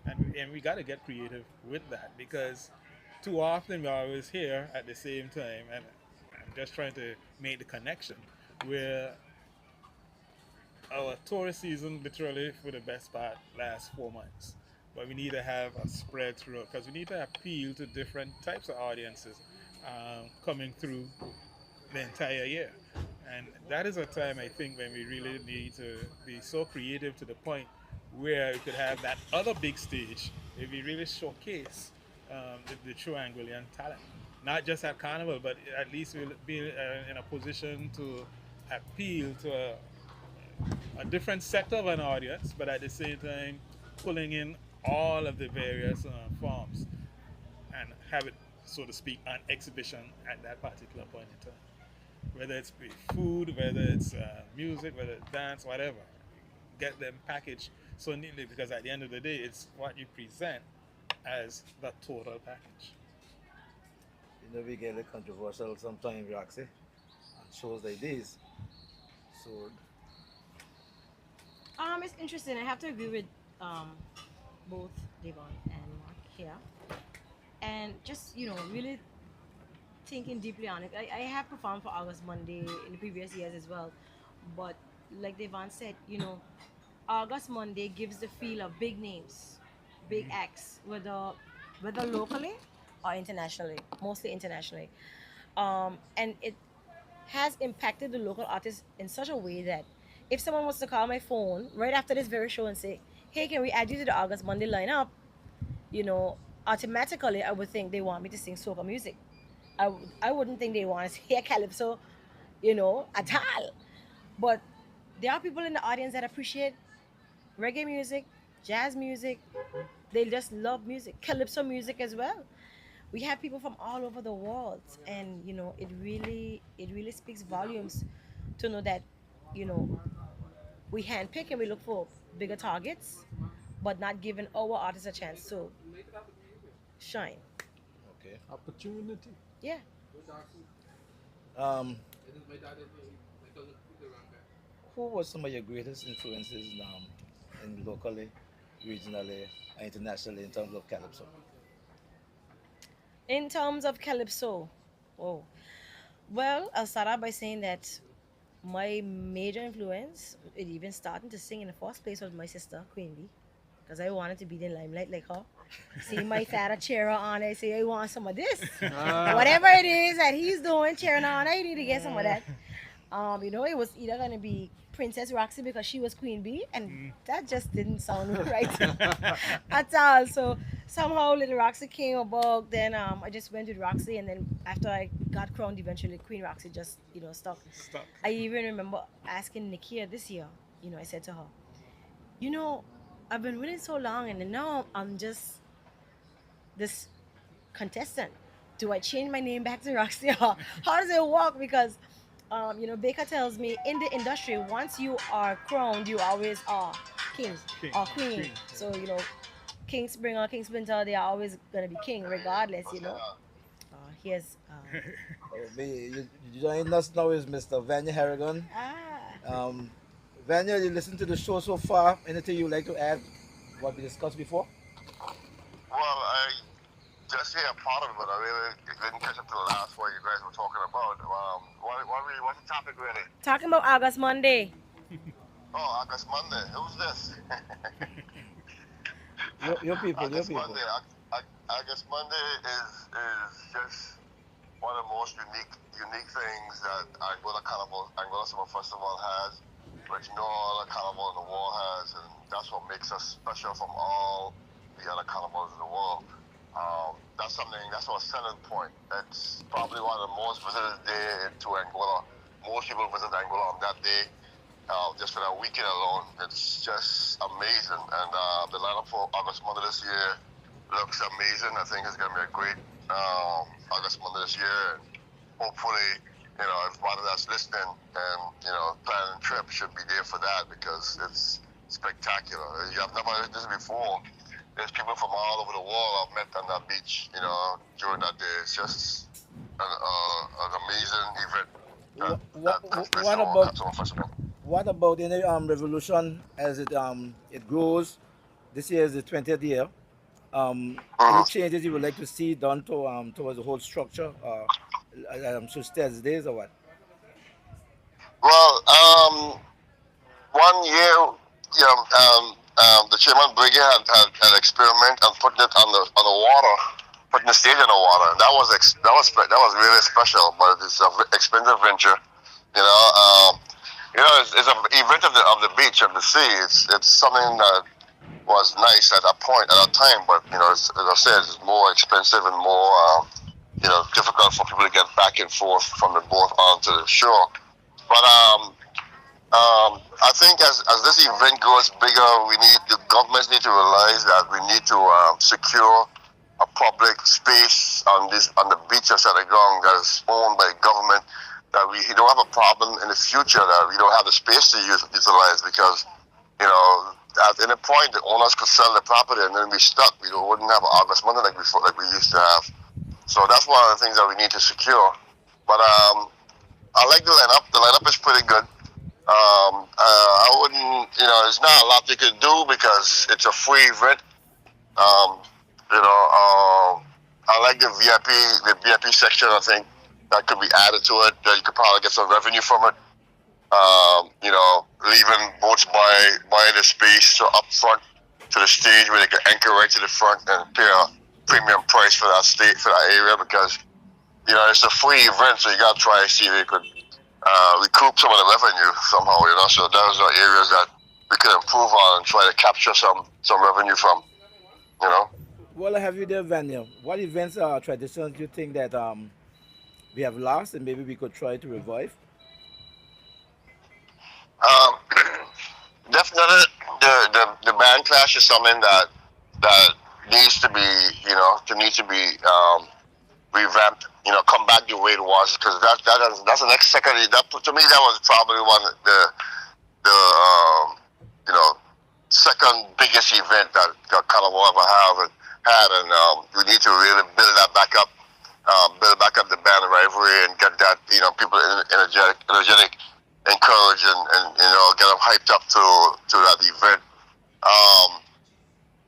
and we got to get creative with that because too often we're always here at the same time, and I'm just trying to make the connection where our tourist season literally for the best part lasts 4 months, but we need to have a spread throughout because we need to appeal to different types of audiences coming through the entire year. And that is a time I think when we really need to be so creative to the point where we could have that other big stage where we really showcase the true Anguillian talent. Not just at Carnival, but at least we'll be in a position to appeal to a different sector of an audience, but at the same time pulling in all of the various forms and have it, so to speak, on exhibition at that particular point in time. Whether it's food, whether it's music, whether it's dance, whatever. Get them packaged so neatly because at the end of the day, it's what you present as the total package. You know, we get a controversial sometimes, Roxy, on shows like this. So, It's interesting. I have to agree with both Devon and Mark here, and just really thinking deeply on it. I have performed for August Monday in the previous years as well, but like Devon said, August Monday gives the feel of big names, big acts, whether locally or internationally, mostly internationally, and it has impacted the local artists in such a way that if someone was to call my phone right after this very show and say, "Hey, can we add you to the August Monday lineup?" you know, automatically I would think they want me to sing soca music. I wouldn't think they want to hear calypso, at all. But there are people in the audience that appreciate reggae music, jazz music. They just love music, calypso music as well. We have people from all over the world, and it really speaks volumes to know that you know we handpick and we look for bigger targets, but not giving our artists a chance to shine. okay. Opportunity. Yeah. Um, who was some of your greatest influences in locally, regionally, and internationally in terms of calypso? In terms of calypso, oh, well, I'll start out by saying that my major influence, it even starting to sing in the first place, was my sister Queen Bee, because I wanted to be in the limelight like her. See my father cheer her on. I say I want some of this, whatever it is that he's doing, cheering on. I need to get some of that. It was either gonna be Princess Roxy because she was Queen Bee, and that just didn't sound right at all. So somehow little Roxy came about. Then I just went with Roxy, and then after I got crowned, eventually Queen Roxy just stuck. Stuck. I even remember asking Nikia this year. I said to her, you know, I've been winning so long, and now I'm just this contestant. Do I change my name back to Roxy? Or how does it work? Because Baker tells me in the industry, once you are crowned, you always are king King. or queen. King. So King Spring or King Splinter, they are always gonna be king regardless. Here's Oh, you joining us now is Mr. Vanya Harrigan. ah Um, Vanya, you listened to the show so far. Anything you'd like to add? What we discussed before? Well, I just hear part of it, but I really didn't catch up to the last what you guys were talking about. What's the topic really? talking about August Monday. Oh, August Monday. Who's this? Your people, your August people. Monday. August Monday is just one of the most unique things that Angola Summer Festival has, which no other carnival in the world has, and that's what makes us special from all the other carnivals in the world. That's our selling point. It's probably one of the most visited day to Angola. Most people visit Angola on that day, just for that weekend alone. It's just amazing. And the lineup for August Monday this year looks amazing. I think it's going to be a great August Monday this year. And hopefully, everybody that's listening and, planning a trip should be there for that because it's spectacular. You have never heard this before. There's people from all over the world I've met on that beach, during that day. It's just an amazing event. What about any revolution as it grows? This year is the 20th year. Any Mhm. changes you would like to see done to towards the whole structure, should stay as it is or what? Well, 1 year, the chairman Briggy had experiment and putting it on the water, putting the stage on the water. That was really special, but it's an expensive venture. You know, it's an event of the beach of the sea. It's something that was nice at that point at that time, but as I said, it's more expensive and more difficult for people to get back and forth from the boat onto the shore. But I think as this event grows bigger, the governments need to realize that we need to secure a public space on the beach of Senegal that is owned by the government. That we don't have a problem in the future that we don't have the space to utilize because you know at any point the owners could sell the property and then we stuck. We wouldn't have August money like before like we used to have. So that's one of the things that we need to secure. But I like the lineup. The lineup is pretty good. I wouldn't, there's not a lot they could do because it's a free event. Um, I like the VIP section. I think that could be added to it. That you could probably get some revenue from it. Leaving boats by the space so up front to the stage where they can anchor right to the front and pay a premium price for that area because it's a free event, so you gotta try and see if you could recoup some of the revenue somehow. So those are areas that we could improve on and try to capture some revenue from. You know. Well, I have you there, Vanya. What events or traditions do you think that we have lost and maybe we could try to revive? Um, Definitely, the band clash is something that needs to be revamped. Come back the way it was because that's the next second. That to me that was probably one of the you know second biggest event that Carnival ever had, and we need to really build back up the band rivalry and get that people energetic, encourage and get them hyped up to that event. Um,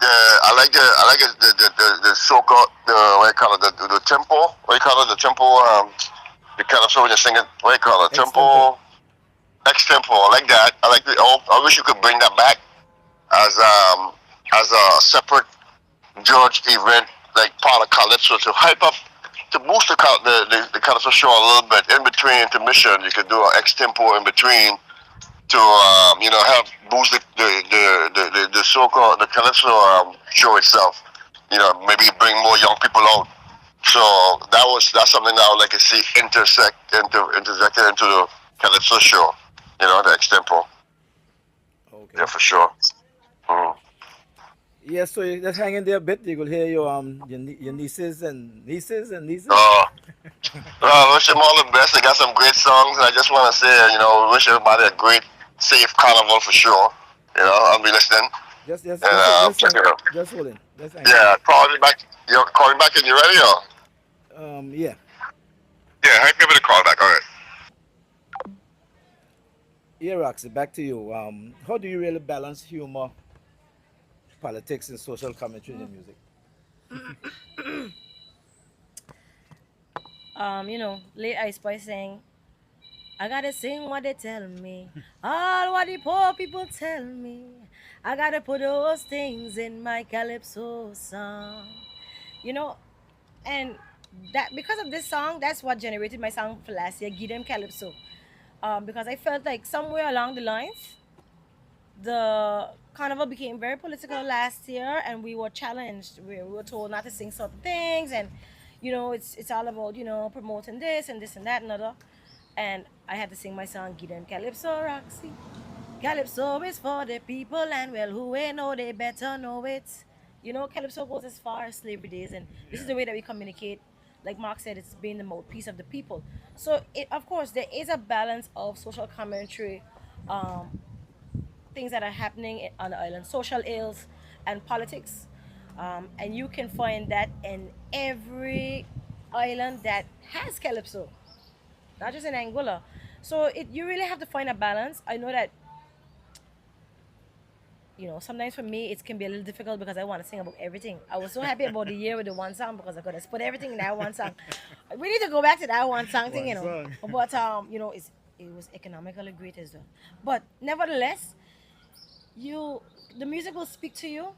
I like the so-called what do you call it the tempo. What do you call it the tempo? The kind of song when you sing it. What do you call it? Ex tempo. Tempo. X tempo. I like that. I like the. Oh, I wish you could bring that back as as a separate George event, like part of Calypso to hype up to boost the Calypso show a little bit in between intermission. You could do an X tempo in between to help boost the so-called the Calypso show itself. Maybe bring more young people out. So that's something that I would like to see intersected into the Calypso show. The extempo. Yeah, Okay. for sure. Mhm. Yes, so you just hang in there a bit. You will hear your nieces and nieces. Uh, I wish them all the best. They got some great songs. I just want to say, wish everybody a great, safe carnival for sure. I'll be listening. Just just And just just check hang, it out. just hold in. Just hang in there. Yeah, call me back. Call me back and you ready? Or? Yeah. Yeah, hang me with a call back. All right. Yeah, Roxy, back to you. How do you really balance humor, politics, and social commentary in your music? Late Ice Boy saying, I gotta sing what they tell me, all what the poor people tell me. I gotta put those things in my calypso song. You know, and that because of this song, that's what generated my song for last year, Give Them Calypso. Because I felt like somewhere along the lines, the carnival became very political last year, and we were challenged. We were told not to sing certain things, and it's all about promoting this and this and that and other. And I had to sing my song, Give Them Calypso, Roxy. Calypso is for the people, and well, who ain't know they better know it. Calypso goes as far as slavery days, and this is Yeah. the way that we communicate. Like Mark said, it's being the mouthpiece of the people. So, of course, there is a balance of social commentary, um, things that are happening on the island, social ills, and politics. And you can find that in every island that has calypso, not just in Angola. So you really have to find a balance. I know that sometimes for me it can be a little difficult because I want to sing about everything. I was so happy about the year with the one song because I could have put everything in that one song. We need to go back to that one song thing, One song. But it was economically great as well. But nevertheless, you the music will speak to you,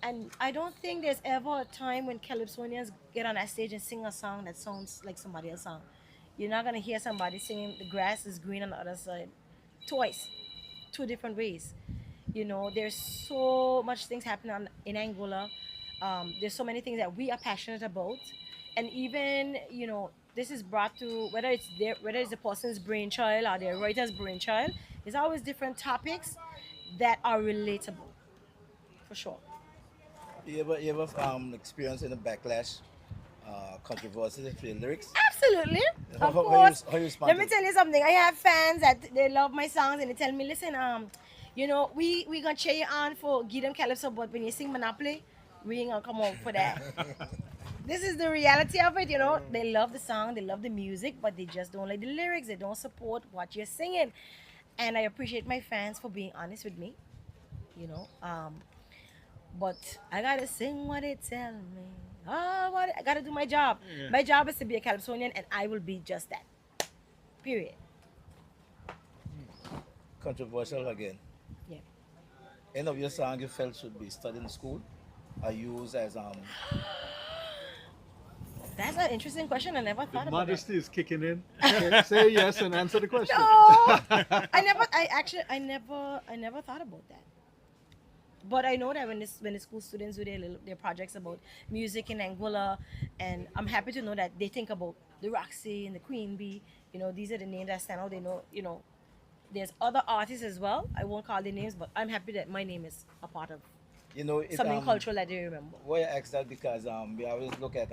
and I don't think there's ever a time when Calypsonians get on that stage and sing a song that sounds like somebody else's song. You're not gonna hear somebody singing "The grass is green on the other side" twice, two different ways. There's so much things happening in Angola. There's so many things that we are passionate about, and even this is brought to whether it's the person's brainchild or their writer's brainchild. There's always different topics that are relatable, for sure. You ever experience any backlash, controversy for your lyrics? Absolutely, How, of how, how you, course. how you respond Let to me it? tell you something. I have fans that they love my songs and they tell me, listen, we gonna cheer you on for Give Them Calypso, but when you sing Monopoly, we ain't gonna come out for that. This is the reality of it. They love the song, they love the music, but they just don't like the lyrics. They don't support what you're singing, and I appreciate my fans for being honest with me. You know, but I gotta sing what they tell me. I gotta do my job. Yeah. My job is to be a Calypsonian, and I will be just that. Period. Controversial again. Yeah. Any of your song you felt should be studied in school are used as That's an interesting question. I never The thought about that. modesty is kicking in. Say yes and answer the question. No, I never thought about that. But I know that when the school students do their projects about music in Angola, and I'm happy to know that they think about the Roxy and the Queen Bee. These are the names that stand out. They know, there's other artists as well. I won't call their names, but I'm happy that my name is a part of it, something cultural that they remember. why I ask that because we always look at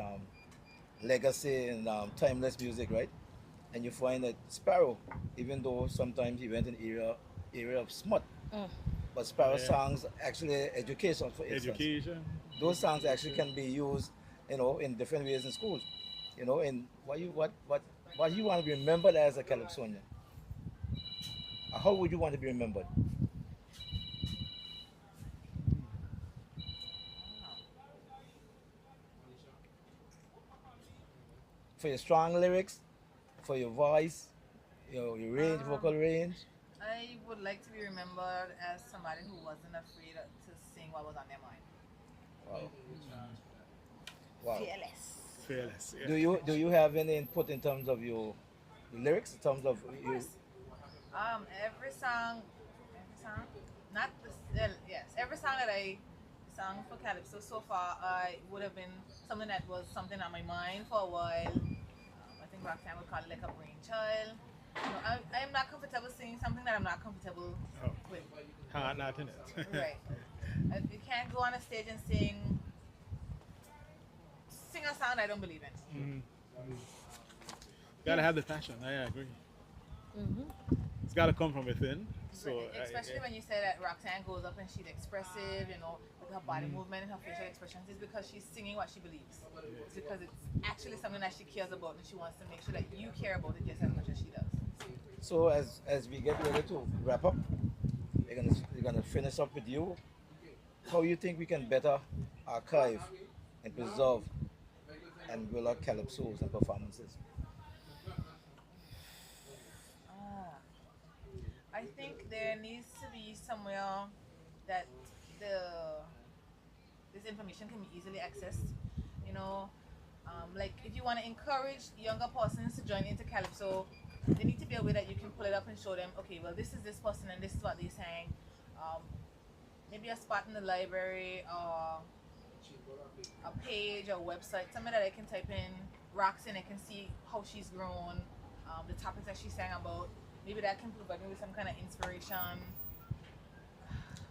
legacy and timeless music, right? And you find that Sparrow, even though sometimes he went in area of smut, Mm. but Sparrow Yeah. songs actually education, for instance. Education. Those songs actually can be used, in different ways in schools. And what you want to be remembered as a Calypsonian. How would you want to be remembered? For your strong lyrics, for your voice, your range, vocal range. I would like to be remembered as somebody who wasn't afraid to sing what was on their mind. Wow. Wow. Fearless. Fearless. Yeah. Do you have any input in terms of your lyrics, in terms of Of you? course. Every song, not this, yes, every song that I sung for Calypso so far, I would have been something that was something on my mind for a while. I think Roxanne would call it like a brainchild. I am not comfortable singing something that I'm not comfortable Oh. with. Hard not in it. Right. You can't go on a stage and sing a sound I don't believe in. Gotta have the passion. I agree. Mm-hmm. It's gotta come from within. So Especially when you say that Roxanne goes up and she's expressive, with her body movement and her facial expressions, is because she's singing what she believes. It's because it's actually something that she cares about and she wants to make sure that you care about it just as much as she does. So as we get ready to wrap up, we're gonna finish up with you. How you think we can better archive and preserve Anguilla calypsos and performances? I think there needs to be somewhere that this information can be easily accessed. Like if you want to encourage younger persons to join into Calypso, there need to be a way that you can pull it up and show them, okay, well this is this person and this is what they sang. Maybe a spot in the library or a page or website, somewhere that I can type in Roxy and I can see how she's grown, the topics that she sang about. Maybe that can provide me with some kind of inspiration.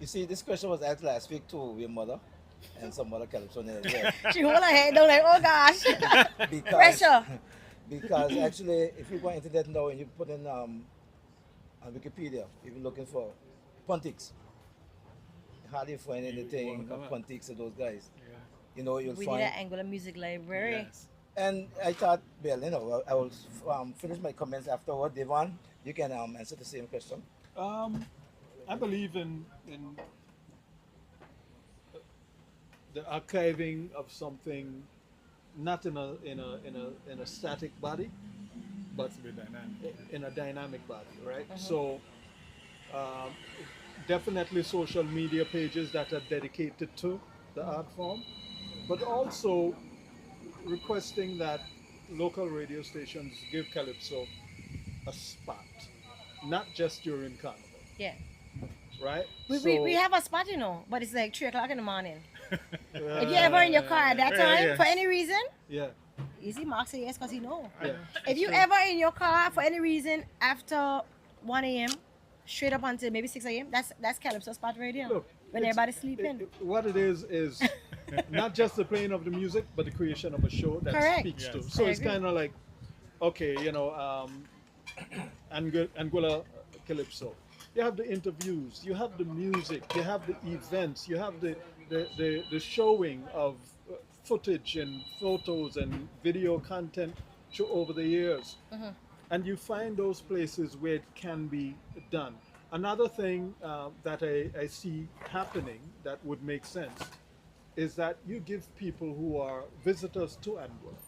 You see, this question was asked last week to your mother and some other calypsonian as well. She hold her head down like, oh gosh, Because, pressure. because actually, if you go on internet now and you put in on Wikipedia, if you're looking for Pontics, hardly find anything come of up. Pontics of those guys. Yeah. You'll We need find. an Angular music library. Yes. And I thought, well, I will finish my comments afterward. Devon, you can answer the same question. I believe in the archiving of something, not in a static body, but It's a bit dynamic. in a dynamic body, right? So um, definitely social media pages that are dedicated to the art form, but also requesting that local radio stations give calypso a spot, not just during carnival, Yeah. right? We have a spot, but it's like 3 o'clock in the morning. If you're uh, ever in your car at that time, for yes. any reason, yeah, easy Mark say yes because he know. yeah. If you So- ever in your car for any reason after 1 a.m. straight up until maybe 6 a.m., that's Calypso spot radio. Look, When it's- everybody's sleeping. what it is not just the playing of the music, but the creation of a show that Correct. speaks to. Yes. So I it's agree. kind of like, okay, Angola Calypso. You have the interviews, you have the music, you have the events, you have the showing of footage and photos and video content over the years. And you find those places where it can be done. Another thing that I see happening that would make sense is that you give people who are visitors to Anguilla,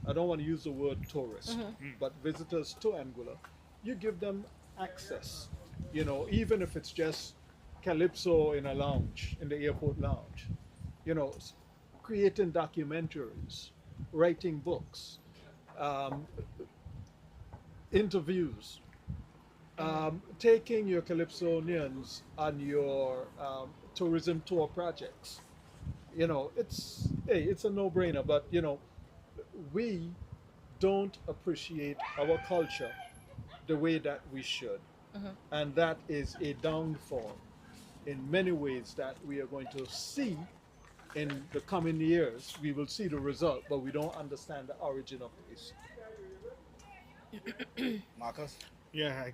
I don't want to use the word tourist, but visitors to Anguilla, you give them access, even if it's just Calypso in a lounge, in the airport lounge, creating documentaries, writing books, um, interviews, taking your Calypsonians on your tourism tour projects. It's a no-brainer, but we don't appreciate our culture the way that we should, and that is a downfall in many ways that we are going to see in the coming years. We will see the result, but we don't understand the origin of this. Marcus? Yeah, I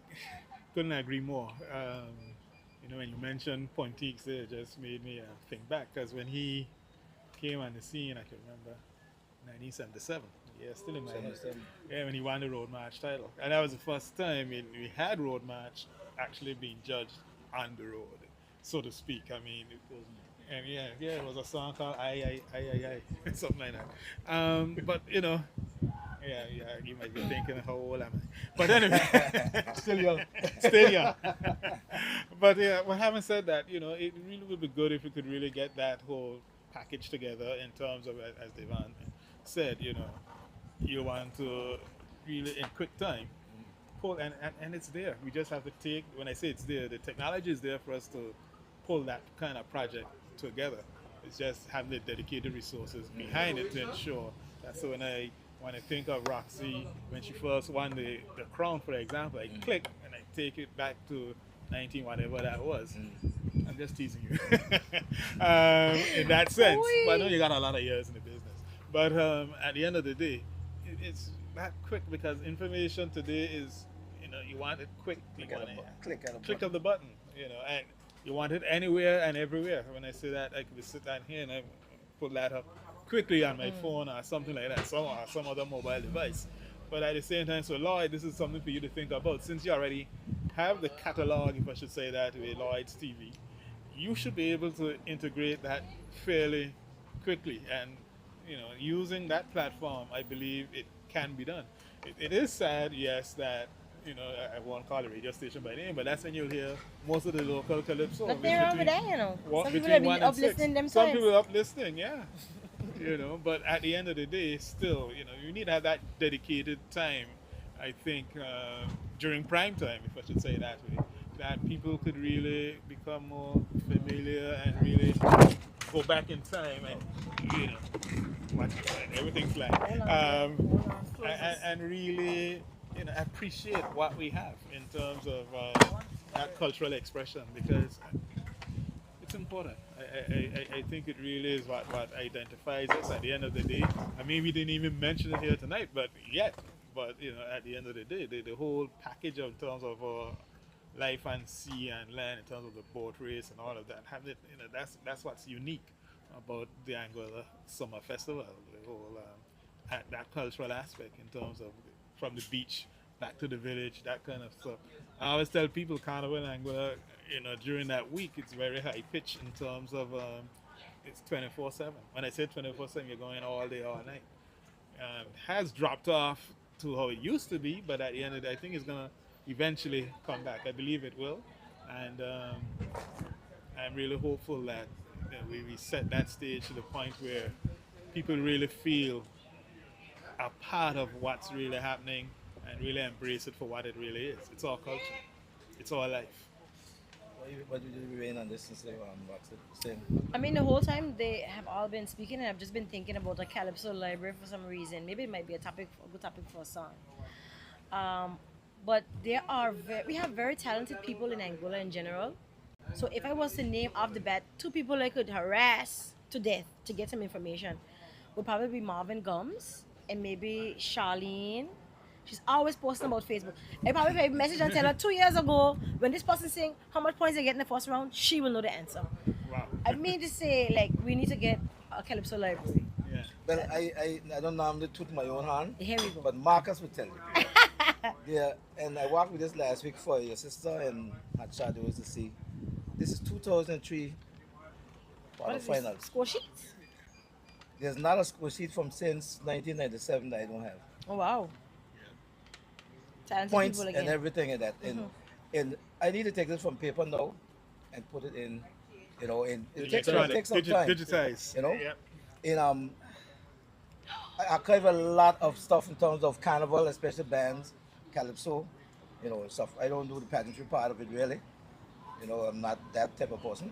couldn't agree more. When you mentioned Pontiques there, it just made me think back because when he came on the scene, I can remember 1977. Yeah, still in my head. 77. Yeah, when he won the Road March title. And that was the first time we had Road March actually being judged on the road, so to speak. I mean, and it was a song called I, something like that. But, yeah, you might be thinking, how old am I? But anyway, Still young. still young. But yeah, well, having said that, it really would be good if we could really get that whole package together in terms of, as Devan said, you want to really in quick time pull, and it's there. We just have to take, when I say it's there, the technology is there for us to pull that kind of project together. It's just having the dedicated resources behind it to ensure that. So when I think of Roxy, when she first won the crown, for example, I click and I take it back to 19 whatever that was. I'm just teasing you in that sense. But I know you got a lot of years in the business. But at the end of the day, it's not quick because information today is, you want it quick. Click at a Click of the button, and you want it anywhere and everywhere. When I say that, I could sit down here and I pull that up quickly on my phone or something like that, or some other mobile device. But at the same time, so Lloyd, this is something for you to think about. Since you already have the catalog, if I should say that, with Lloyd's TV, you should be able to integrate that fairly quickly. And, using that platform, I believe it can be done. It is sad, yes, that, I won't call the radio station by name, but that's when you'll hear most of the local calypso. Nothing wrong with that, Some people Between be 1 and 6. uplifting them Some times. people up listening, yeah. But at the end of the day, still, you need to have that dedicated time, I think, during prime time, if I should say that way, that people could really become more familiar and really go back in time and, watch everything's flying. And really, appreciate what we have in terms of that cultural expression, because it's important. I think it really is what identifies us at the end of the day. I mean, we didn't even mention it here tonight, but at the end of the day, the whole package in terms of life on sea and land, in terms of the boat race and all of that, that's what's unique about the Anguilla Summer Festival. The whole that cultural aspect in terms of from the beach back to the village, that kind of stuff. I always tell people Carnival in Anguilla, during that week, it's very high pitch in terms of it's 24/7. When I say 24/7, you're going all day, all night. Has dropped off to how it used to be, but at the end of the day, I think it's gonna eventually come back. I believe it will, and I'm really hopeful that we set that stage to the point where people really feel a part of what's really happening and really embrace it for what it really is. It's our culture. It's our life. What did you remain on this and say, what's it saying? I mean, the whole time they have all been speaking, and I've just been thinking about the Calypso library for some reason. Maybe it might be a good topic for a song. But we have very talented people in Angola in general. So if I was to name off the bat two people I could harass to death to get some information, would probably be Marvin Gumbs and maybe Charlene. She's always posting about Facebook. I probably if I message and tell her 2 years ago when this person saying how much points they get in the first round, she will know the answer. Wow. I mean to say like we need to get a Calypso library. Yeah. Well, I don't normally toot my own hand, Here we go. but Marcus will tell you. Yeah, and I worked with this last week for your sister and had shadows to see. This is 2003 What is quarterfinals. this? Score sheets? There's not a score sheet from since 1997 that I don't have. Oh wow. Talented Points people and again. everything in that. And I need to take this from paper now and put it in, it takes some time. Digitize. You know? Yep. In I archive a lot of stuff in terms of carnival, especially bands, calypso, stuff. I don't do the pageantry part of it really. I'm not that type of person.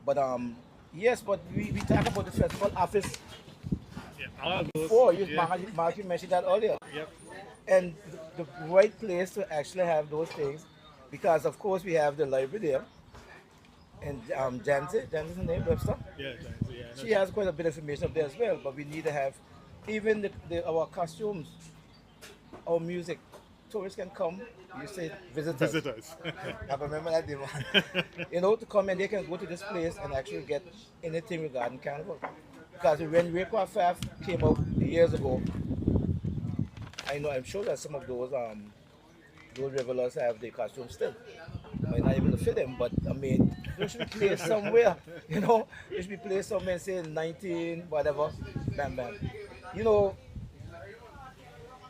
But yes, but we talk about the festival office Yeah. All those. before. Yeah. Mark, you mentioned that earlier. Yep. And the right place to actually have those things, because of course we have the library there, and Jancy, Jancy's her name, Webster. Yeah. Yeah. She has quite a bit of information up there as well, but we need to have even our costumes, our music. Tourists can come, you say visitors. Visitors. I remember that day, man. To come and they can go to this place and actually get anything regarding carnival. Because when Raycroft Faf came out years ago, I'm sure that some of those revelers have their costumes still. Might not able to fit them, but I mean, they should be placed somewhere, They should be placed somewhere, say 19, whatever, bam, bam.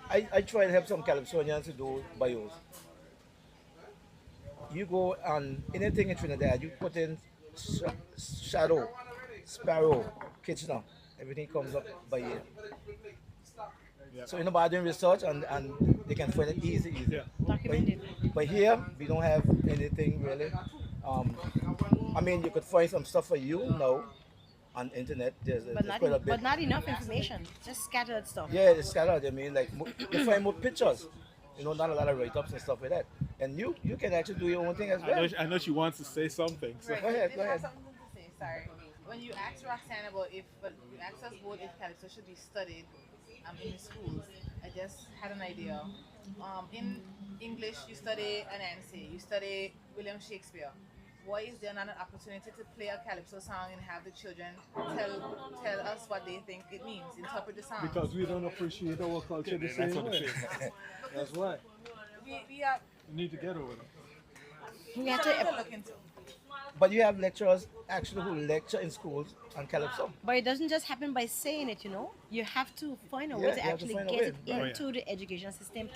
I try to help some Calypsonians to do bios. You go on anything in Trinidad, you put in Shadow, Sparrow, Kitchener, everything comes up by ear. Yep. So by doing research and they can find it easy. Yeah. Documented. But here we don't have anything really. I mean, you could find some stuff for you now on internet. There's quite a bit. But not enough information. Just scattered stuff. Yeah, it's scattered. I mean, like you find more pictures. Not a lot of write-ups and stuff like that. And you can actually do your own thing as well. I know she wants to say something. So. Right. Go ahead, Did go have ahead. something to say. Sorry. When you asked Roxanne about you asked us both if Calypso should be studied in the schools, I just had an idea. In English, you study Anansi, you study William Shakespeare. Why is there not an opportunity to play a Calypso song and have the children tell us what they think it means, interpret the song? Because we don't appreciate our culture the That's same what it way. is. That's why. we are You need to get over it. We have something to to, look into. But you have lecturers actually who lecture in schools on Calypso. but it doesn't just happen by saying it. You have to find a way Yeah, to you have to actually find a get way. it Oh, yeah. into the education system.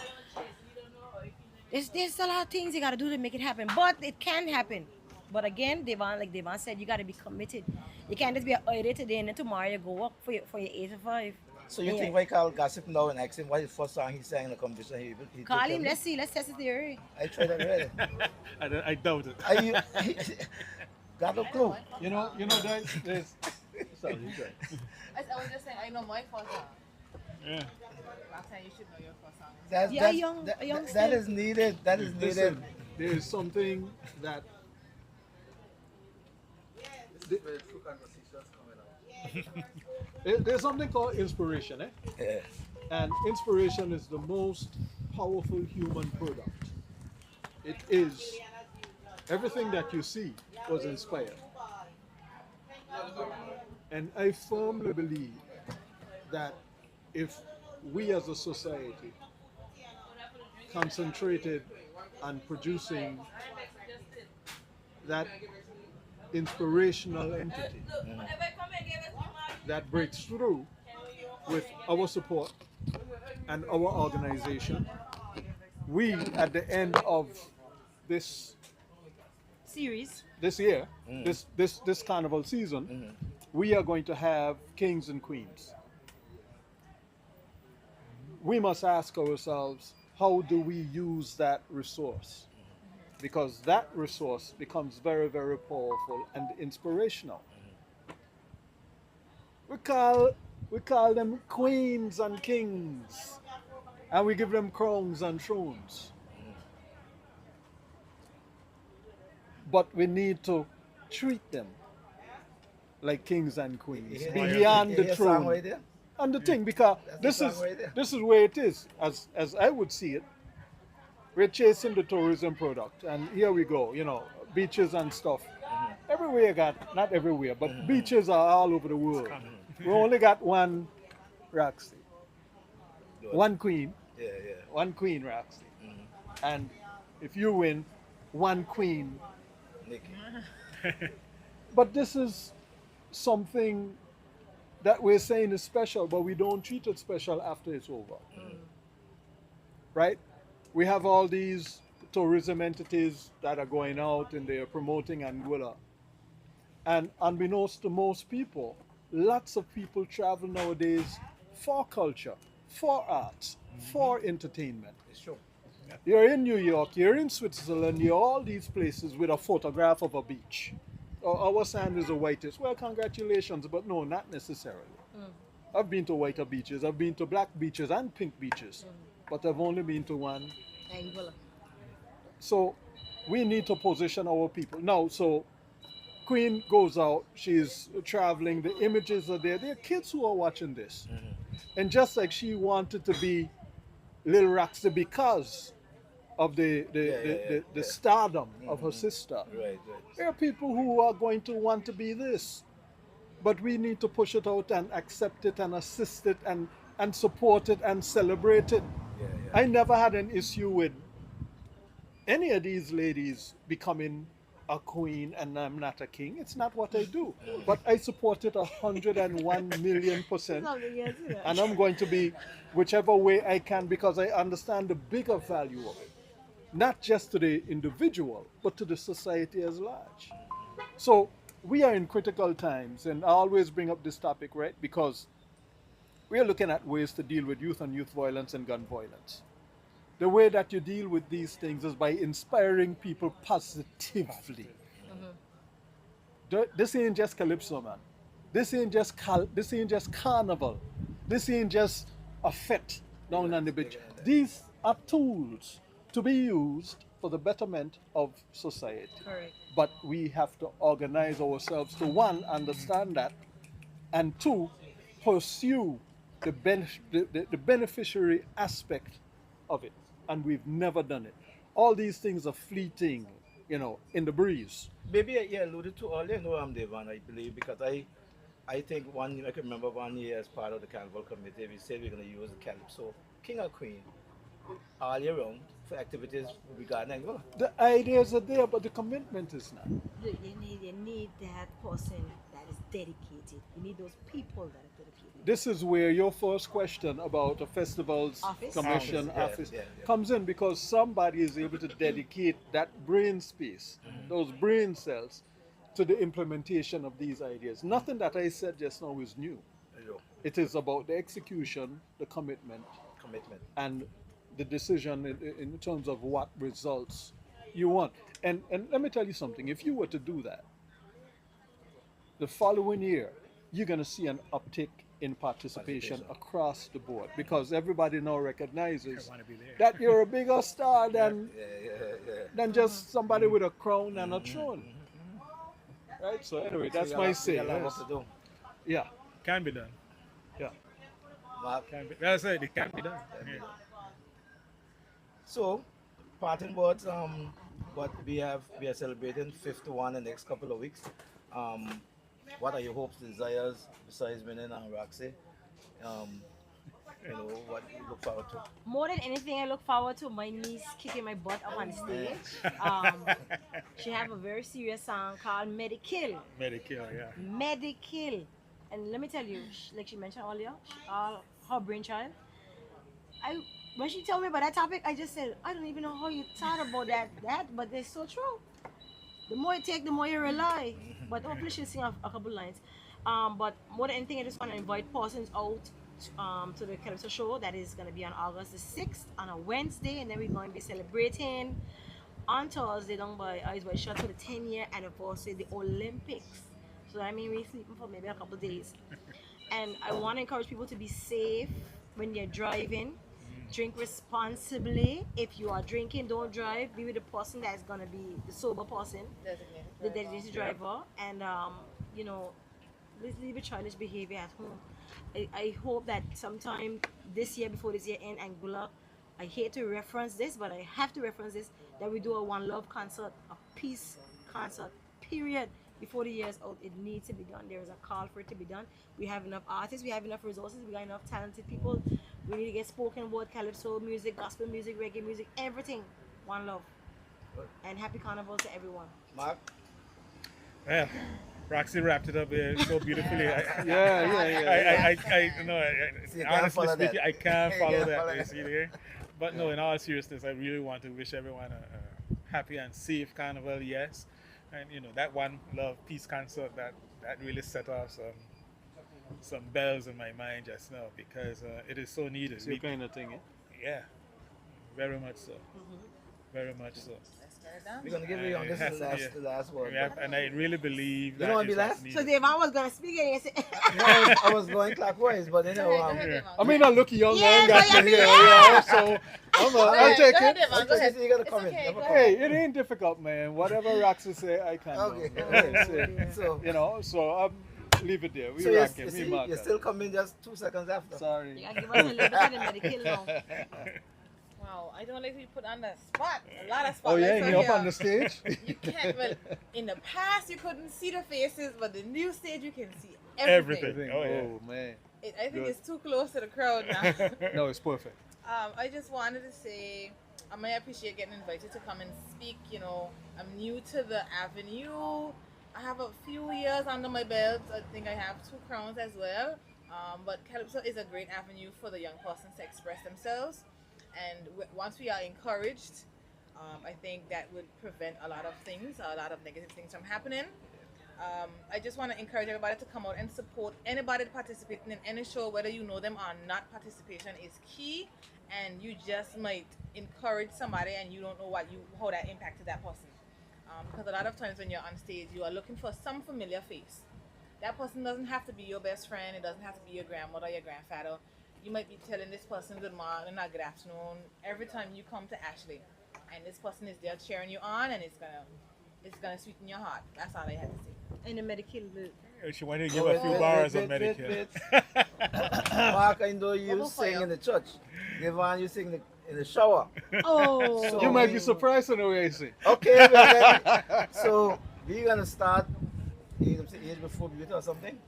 There's a lot of things you gotta do to make it happen, but it can happen. But again, like Devon said, you gotta be committed. You can't just be an idea today and then tomorrow you go work for your 8 to 5. So you Yeah. think if I call Gossip now and ask him what his first song he sang in the competition, he Call tell him, me? let's test the theory. I tried that already. I doubt it. Got no clue. There's sorry, sorry. I was just saying, I know my first song. Yeah. Roxanne, you should know your first song. Yeah, a young that still. is needed. That is needed. Listen, there is something that there's something called inspiration, Yeah. and inspiration is the most powerful human product. It is everything that you see was inspired, and I firmly believe that if we as a society concentrated on producing that inspirational entity that breaks through with our support and our organization. We, at the end of this Series. this year, this carnival season, we are going to have kings and queens. We must ask ourselves, how do we use that resource? Because that resource becomes very, very powerful and inspirational. We call we call them queens and kings, and we give them crowns and thrones. But we need to treat them like kings and queens beyond the throne and the thing, because this is where it is, as I would see it. We're chasing the tourism product, and here we go, beaches and stuff. Everywhere you got, not everywhere, but beaches are all over the world. We only got one Roxy, one queen, one queen Roxy, and if you win, one queen. But this is something that we're saying is special, but we don't treat it special after it's over. Right? We have all these tourism entities that are going out and they're promoting Anguilla. And unbeknownst to most people, lots of people travel nowadays for culture, for arts, for entertainment. It's true. You're in New York, you're in Switzerland, you're all these places with a photograph of a beach. Our sand is the whitest. Well, congratulations, but no, not necessarily. I've been to whiter beaches, I've been to black beaches and pink beaches, but I've only been to one. Anguilla. So we need to position our people. Now, so Queen goes out, she's traveling, the images are there. There are kids who are watching this. And just like she wanted to be Lil Roxy because of the stardom of her sister. Right. There are people who are going to want to be this. But we need to push it out and accept it and assist it and support it and celebrate it. I never had an issue with any of these ladies becoming a queen and I'm not a king. It's not what I do. But I support it 101,000,000%. And I'm going to be whichever way I can, because I understand the bigger value of it. Not just to the individual, but to the society as large. So we are in critical times, and I always bring up this topic, right? Because we are looking at ways to deal with youth and youth violence and gun violence. The way that you deal with these things is by inspiring people positively. This ain't just calypso, man. This ain't just carnival. This ain't just a fete down on the beach. These are tools to be used for the betterment of society. Correct. But we have to organize ourselves to, one, understand that, and two, pursue the beneficiary aspect of it. And we've never done it. All these things are fleeting, in the breeze. Maybe you alluded to earlier, no, I'm Devan, I believe, because I think I can remember one year as part of the Carnival Committee, we said we're going to use the Calypso King or Queen all year round for activities regarding Angola. The ideas are there, but the commitment is not. You need that person that is dedicated. You need those people that are dedicated. This is where your first question about a festival's commission office comes in, because somebody is able to dedicate that brain space, those brain cells, to the implementation of these ideas. Nothing that I said just now is new. It is about the execution, the commitment, and the decision in terms of what results you want. And let me tell you something, if you were to do that, the following year, you're going to see an uptick in participation across the board, because everybody now recognizes that you're a bigger star than just somebody with a crown and a throne. Right? So anyway, that's my say. Yeah. Can be done. Yeah. That's it. It can be done. So, parting words. What we are celebrating 51 in the next couple of weeks. What are your hopes, desires, besides winning and Roxy? you know, what you look forward to? More than anything, I look forward to my niece kicking my butt up on stage. She have a very serious song called Medikill. Medicare, yeah. Medikill. And let me tell you, like she mentioned earlier, her brainchild. I when she told me about that topic, I just said, I don't even know how you thought about that, but it's so true. The more you take, the more you rely. But hopefully she'll sing a couple lines. But more than anything, I just want to invite persons out to the Calypso show that is going to be on August the 6th on a Wednesday, and then we're going to be celebrating on Thursday down by Eyes Wide Shut for the 10-year anniversary of the Olympics. So that means we're sleeping for maybe a couple of days. And I want to encourage people to be safe when you're driving. Drink responsibly. If you are drinking, don't drive. Be with the person that's gonna be the sober person, Designated the driver. designated driver, and you know, let's leave a childish behavior at home. I hope that sometime this year, before this year end, Anguilla, I hate to reference this, but I have to reference this, that we do a One Love concert, a peace concert, period. Before the year's out, it needs to be done. There is a call for it to be done. We have enough artists, we have enough resources, we got enough talented people. We need to get spoken word, calypso music, gospel music, reggae music, everything. One love. And happy carnival to everyone. Mark? Well, Roxy wrapped it up here so beautifully. Yeah. See, you can't Honestly follow speaking, that. I can't You follow can't that. follow You that. see there? But no, in all seriousness, I really want to wish everyone a happy and safe carnival, yes. And that One Love Peace concert that really set off some bells in my mind just now because it is so needed. It's your kind of thing, eh? Yeah, very much so. Very much so. Let's get it done. We're going to give you on this It is has to be the last word. Yeah, and I really believe You that don't wanna is be what's last? So needed. Devon was gonna speak and he said, No, I was going clockwise, but you know, Go ahead, yeah. Devon. I mean, I look young Yeah, and got but me you here, have to- so I'll Go take ahead, it. Devon, go ahead. You gotta It's come in. okay, Never go come Hey, ahead. it ain't difficult, man. Whatever Roxy say, I can Okay. do. Okay. So, So leave it there. We so rock it. you're still coming just 2 seconds after. Sorry. you gotta give us a little bit of the medical now. Wow, I don't like to be put on the spot. A lot of Oh spotlights yeah, are you up here. on the stage? You can't. Well, in the past you couldn't see the faces, but the new stage you can see Everything. everything. Oh, yeah. Oh man. I think Good. it's too close to the crowd now. No, it's perfect. I just wanted to say I may appreciate getting invited to come and speak. I'm new to the avenue. I have a few years under my belt. I think I have 2 crowns as well. But Calypso is a great avenue for the young persons to express themselves. And once we are encouraged, I think that would prevent a lot of things, a lot of negative things from happening. I just want to encourage everybody to come out and support anybody participating in any show, whether you know them or not. Participation is key, and you just might encourage somebody and you don't know how that impacted that person. Because a lot of times when you're on stage, you are looking for some familiar face. That person doesn't have to be your best friend. It doesn't have to be your grandmother, your grandfather. You might be telling this person good morning or good afternoon every time you come to Ashley, and this person is there cheering you on, and it's gonna sweeten your heart. That's all I had to say. In the medical She wanted to give a few bars of Medicare. Mark, I know you Bubble sing fire. in the church. Devon, you sing in the shower. Oh, So- You might be surprised in the way I see. Okay, well then, so we're gonna start age before beauty or something.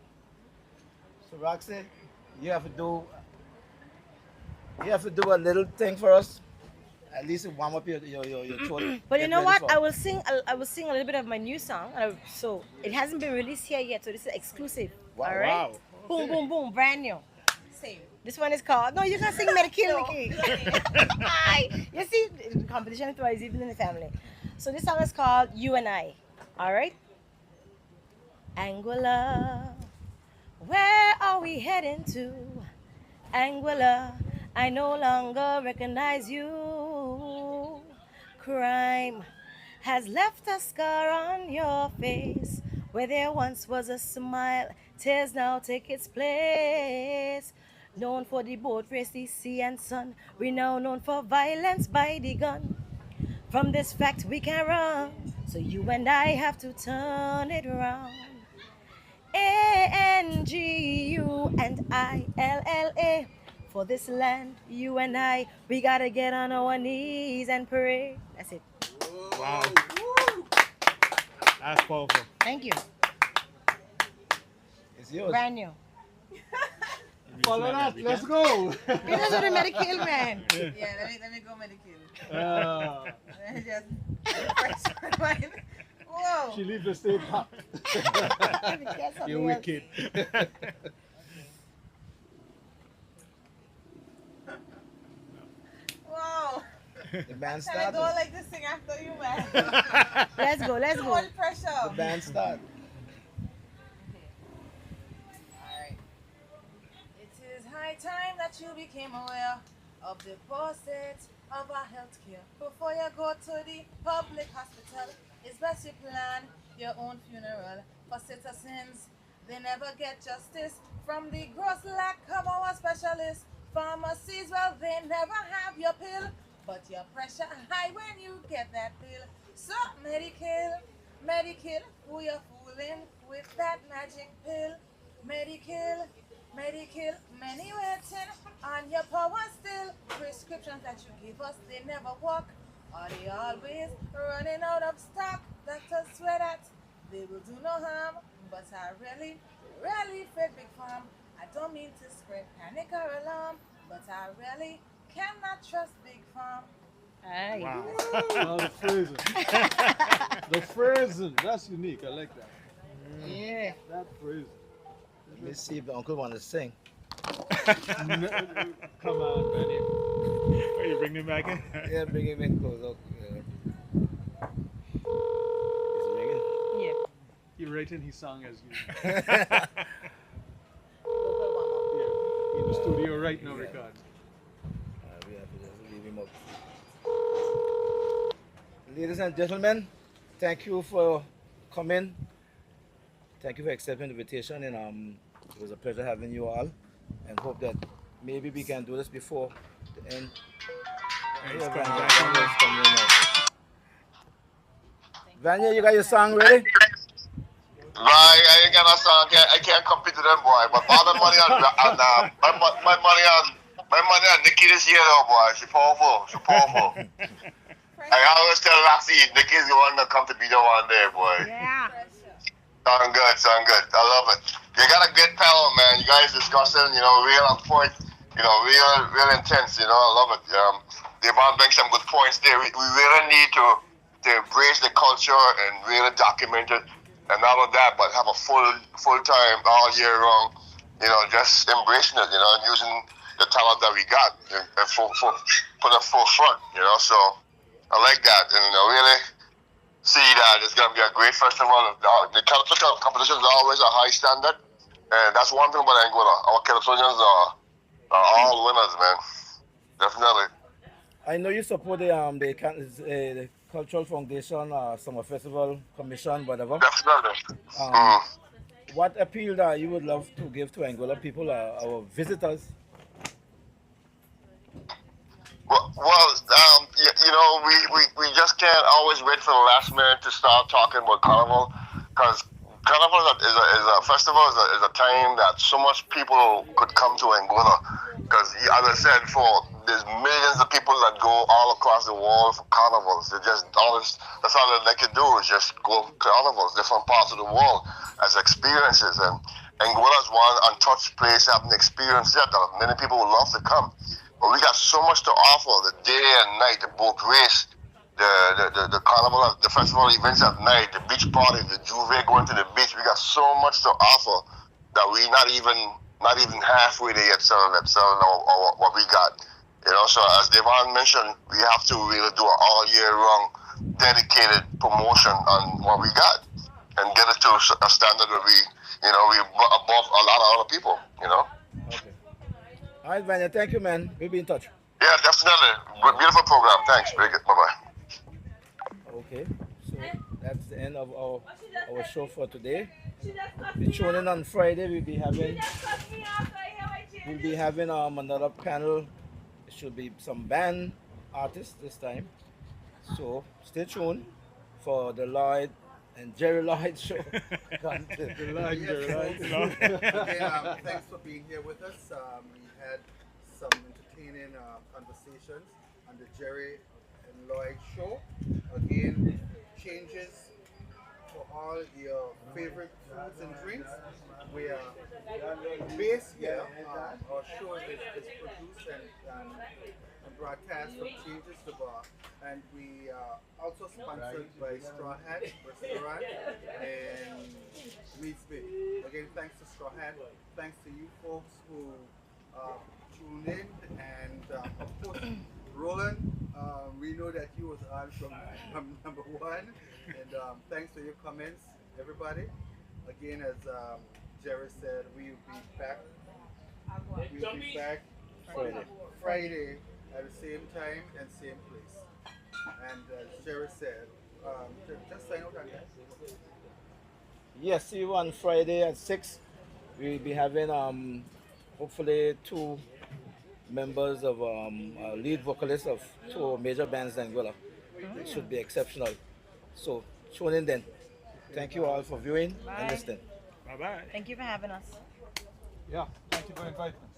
So Roxy, you have to do a little thing for us. At least warm up your throat. but you Get know ready what? for- I will sing a little bit of my new song. So it hasn't been released here yet. So this is exclusive. Wow. All right. Wow. Boom, boom, boom, brand new. Same. This one is called. No, you can sing Medical, Nikki. Hi. You see, competition thrives even in the family. So this song is called You and I. All right. Anguilla, where are we heading to? Anguilla, I no longer recognize you. Crime has left a scar on your face. Where there once was a smile, tears now take its place. Known for the boat race, the sea and sun, we now known for violence by the gun. From this fact we can run, so you and I have to turn it around. ANGU and ILLA. For this land, you and I, we gotta get on our knees and pray. That's it. Wow. That's powerful. Thank you. It's yours. Brand new. Follow man that. every Let's time. go. It is with the medical man. Yeah, let me go medical. Let me just refresh my mind. Whoa. She leaves the stage hot. Get something You else. wicked. Whoa. The band Can I go started. like this thing after you, man? Let's go. Let's Too go. much The pressure. band started. Alright. It is high time that you became aware of the process of our healthcare. Before you go to the public hospital, it's best you plan your own funeral. For citizens, they never get justice from the gross lack of our specialists. Pharmacies, well, they never have your pill, but your pressure high when you get that bill. So, Medical, who you fooling with that magic pill? Medical, many waiting on your power still. Prescriptions that you give us, they never work. Are they always running out of stock? Doctors swear that they will do no harm, but I really feel big farm. I don't mean to spread panic or alarm, but I really cannot trust big farm. Aye. Wow. Oh, the phrasing. The phrasing. That's unique. I like that. Yeah. That phrasing. Let me see if the uncle wants to sing. Come on, Benny. Oh, you bring him back in? Yeah, bring him in close up. He's ringing. Yeah. He writing his song as you. Vocal warm up. Yeah. In the studio right now, Yeah. Ricardo. We have to just leave him up. Ladies and gentlemen, thank you for coming. Thank you for accepting the invitation, and it was a pleasure having you all. And hope that maybe we can do this before the end. He's Yeah, coming Vanya, back in Vanya now. is coming in now. Vanya, you got your song ready? I ain't got no song. I can't compete with them, boy. But all the money on Nikki this year, though, boy. She powerful. I always tell Roxy, Nikki's the one that come to be the one there, boy. Yeah. Pressure. Sound good. I love it. You got a good panel, man. You guys discussing, real on point, real intense, I love it. Devon brings some good points there. We really need to embrace the culture and really document it. And not only that, but have a full time all year round, just embracing it, and using the talent that we got and put it full front, so I like that. And really see that it's going to be a great festival. The California competition is always a high standard, and that's one thing about Angola. Our Californians are all winners, man. Definitely. I know you support the Cultural Foundation, Summer Festival Commission, whatever. Definitely. Um, what appeal that you would love to give to Angola people, our visitors? Well, we just can't always wait for the last minute to start talking about Carnival, because Carnival is a festival, is a time that so much people could come to Angola. Because, as I said before, there's millions of people that go all across the world for carnivals. That's all they can do is just go to carnivals, different parts of the world as experiences. And Angola is one untouched place having experienced that many people would love to come. But we got so much to offer: the day and night, the boat race, the carnival, the festival events at night, the beach party, the juve going to the beach. We got so much to offer that we not even halfway there yet selling what we got. So as Devon mentioned, we have to really do an all year round dedicated promotion on what we got and get it to a standard where we above a lot of other people. Okay. All right, Vanya, thank you, man. We'll be in touch. Yeah, definitely. Beautiful program. Thanks. Very good. Bye bye. Okay, so that's the end of our show for today. Be tuning in on Friday. We'll be having another panel. It should be some band artists this time. So stay tuned for the Lloyd and Jerry Lloyd show. The line, Yes, Jerry, right? Okay, thanks for being here with us. We had some entertaining conversations on the Jerry and Lloyd show. Again, changes for all your favorite foods and drinks. We are based here. Our show is produced and broadcast from Changes the Bar. And we are also sponsored by Straw Hat Restaurant in Meats Bay. Again, thanks to Straw Hat. Thanks to you folks who tuned in. And of course, Roland, we know that you was on from number one. And thanks for your comments, everybody. Again, as Jerry said, we'll be back. We'll be back Friday. Friday at the same time and same place. And as Jerry said, just sign out on that. Yes, see you on Friday at 6. We'll be having hopefully two members of lead vocalists of two major bands in Angola. It should be exceptional. So tune in then. Thank you all for viewing and Bye. listening. Bye bye. Thank you for having us. Yeah, thank you for inviting me.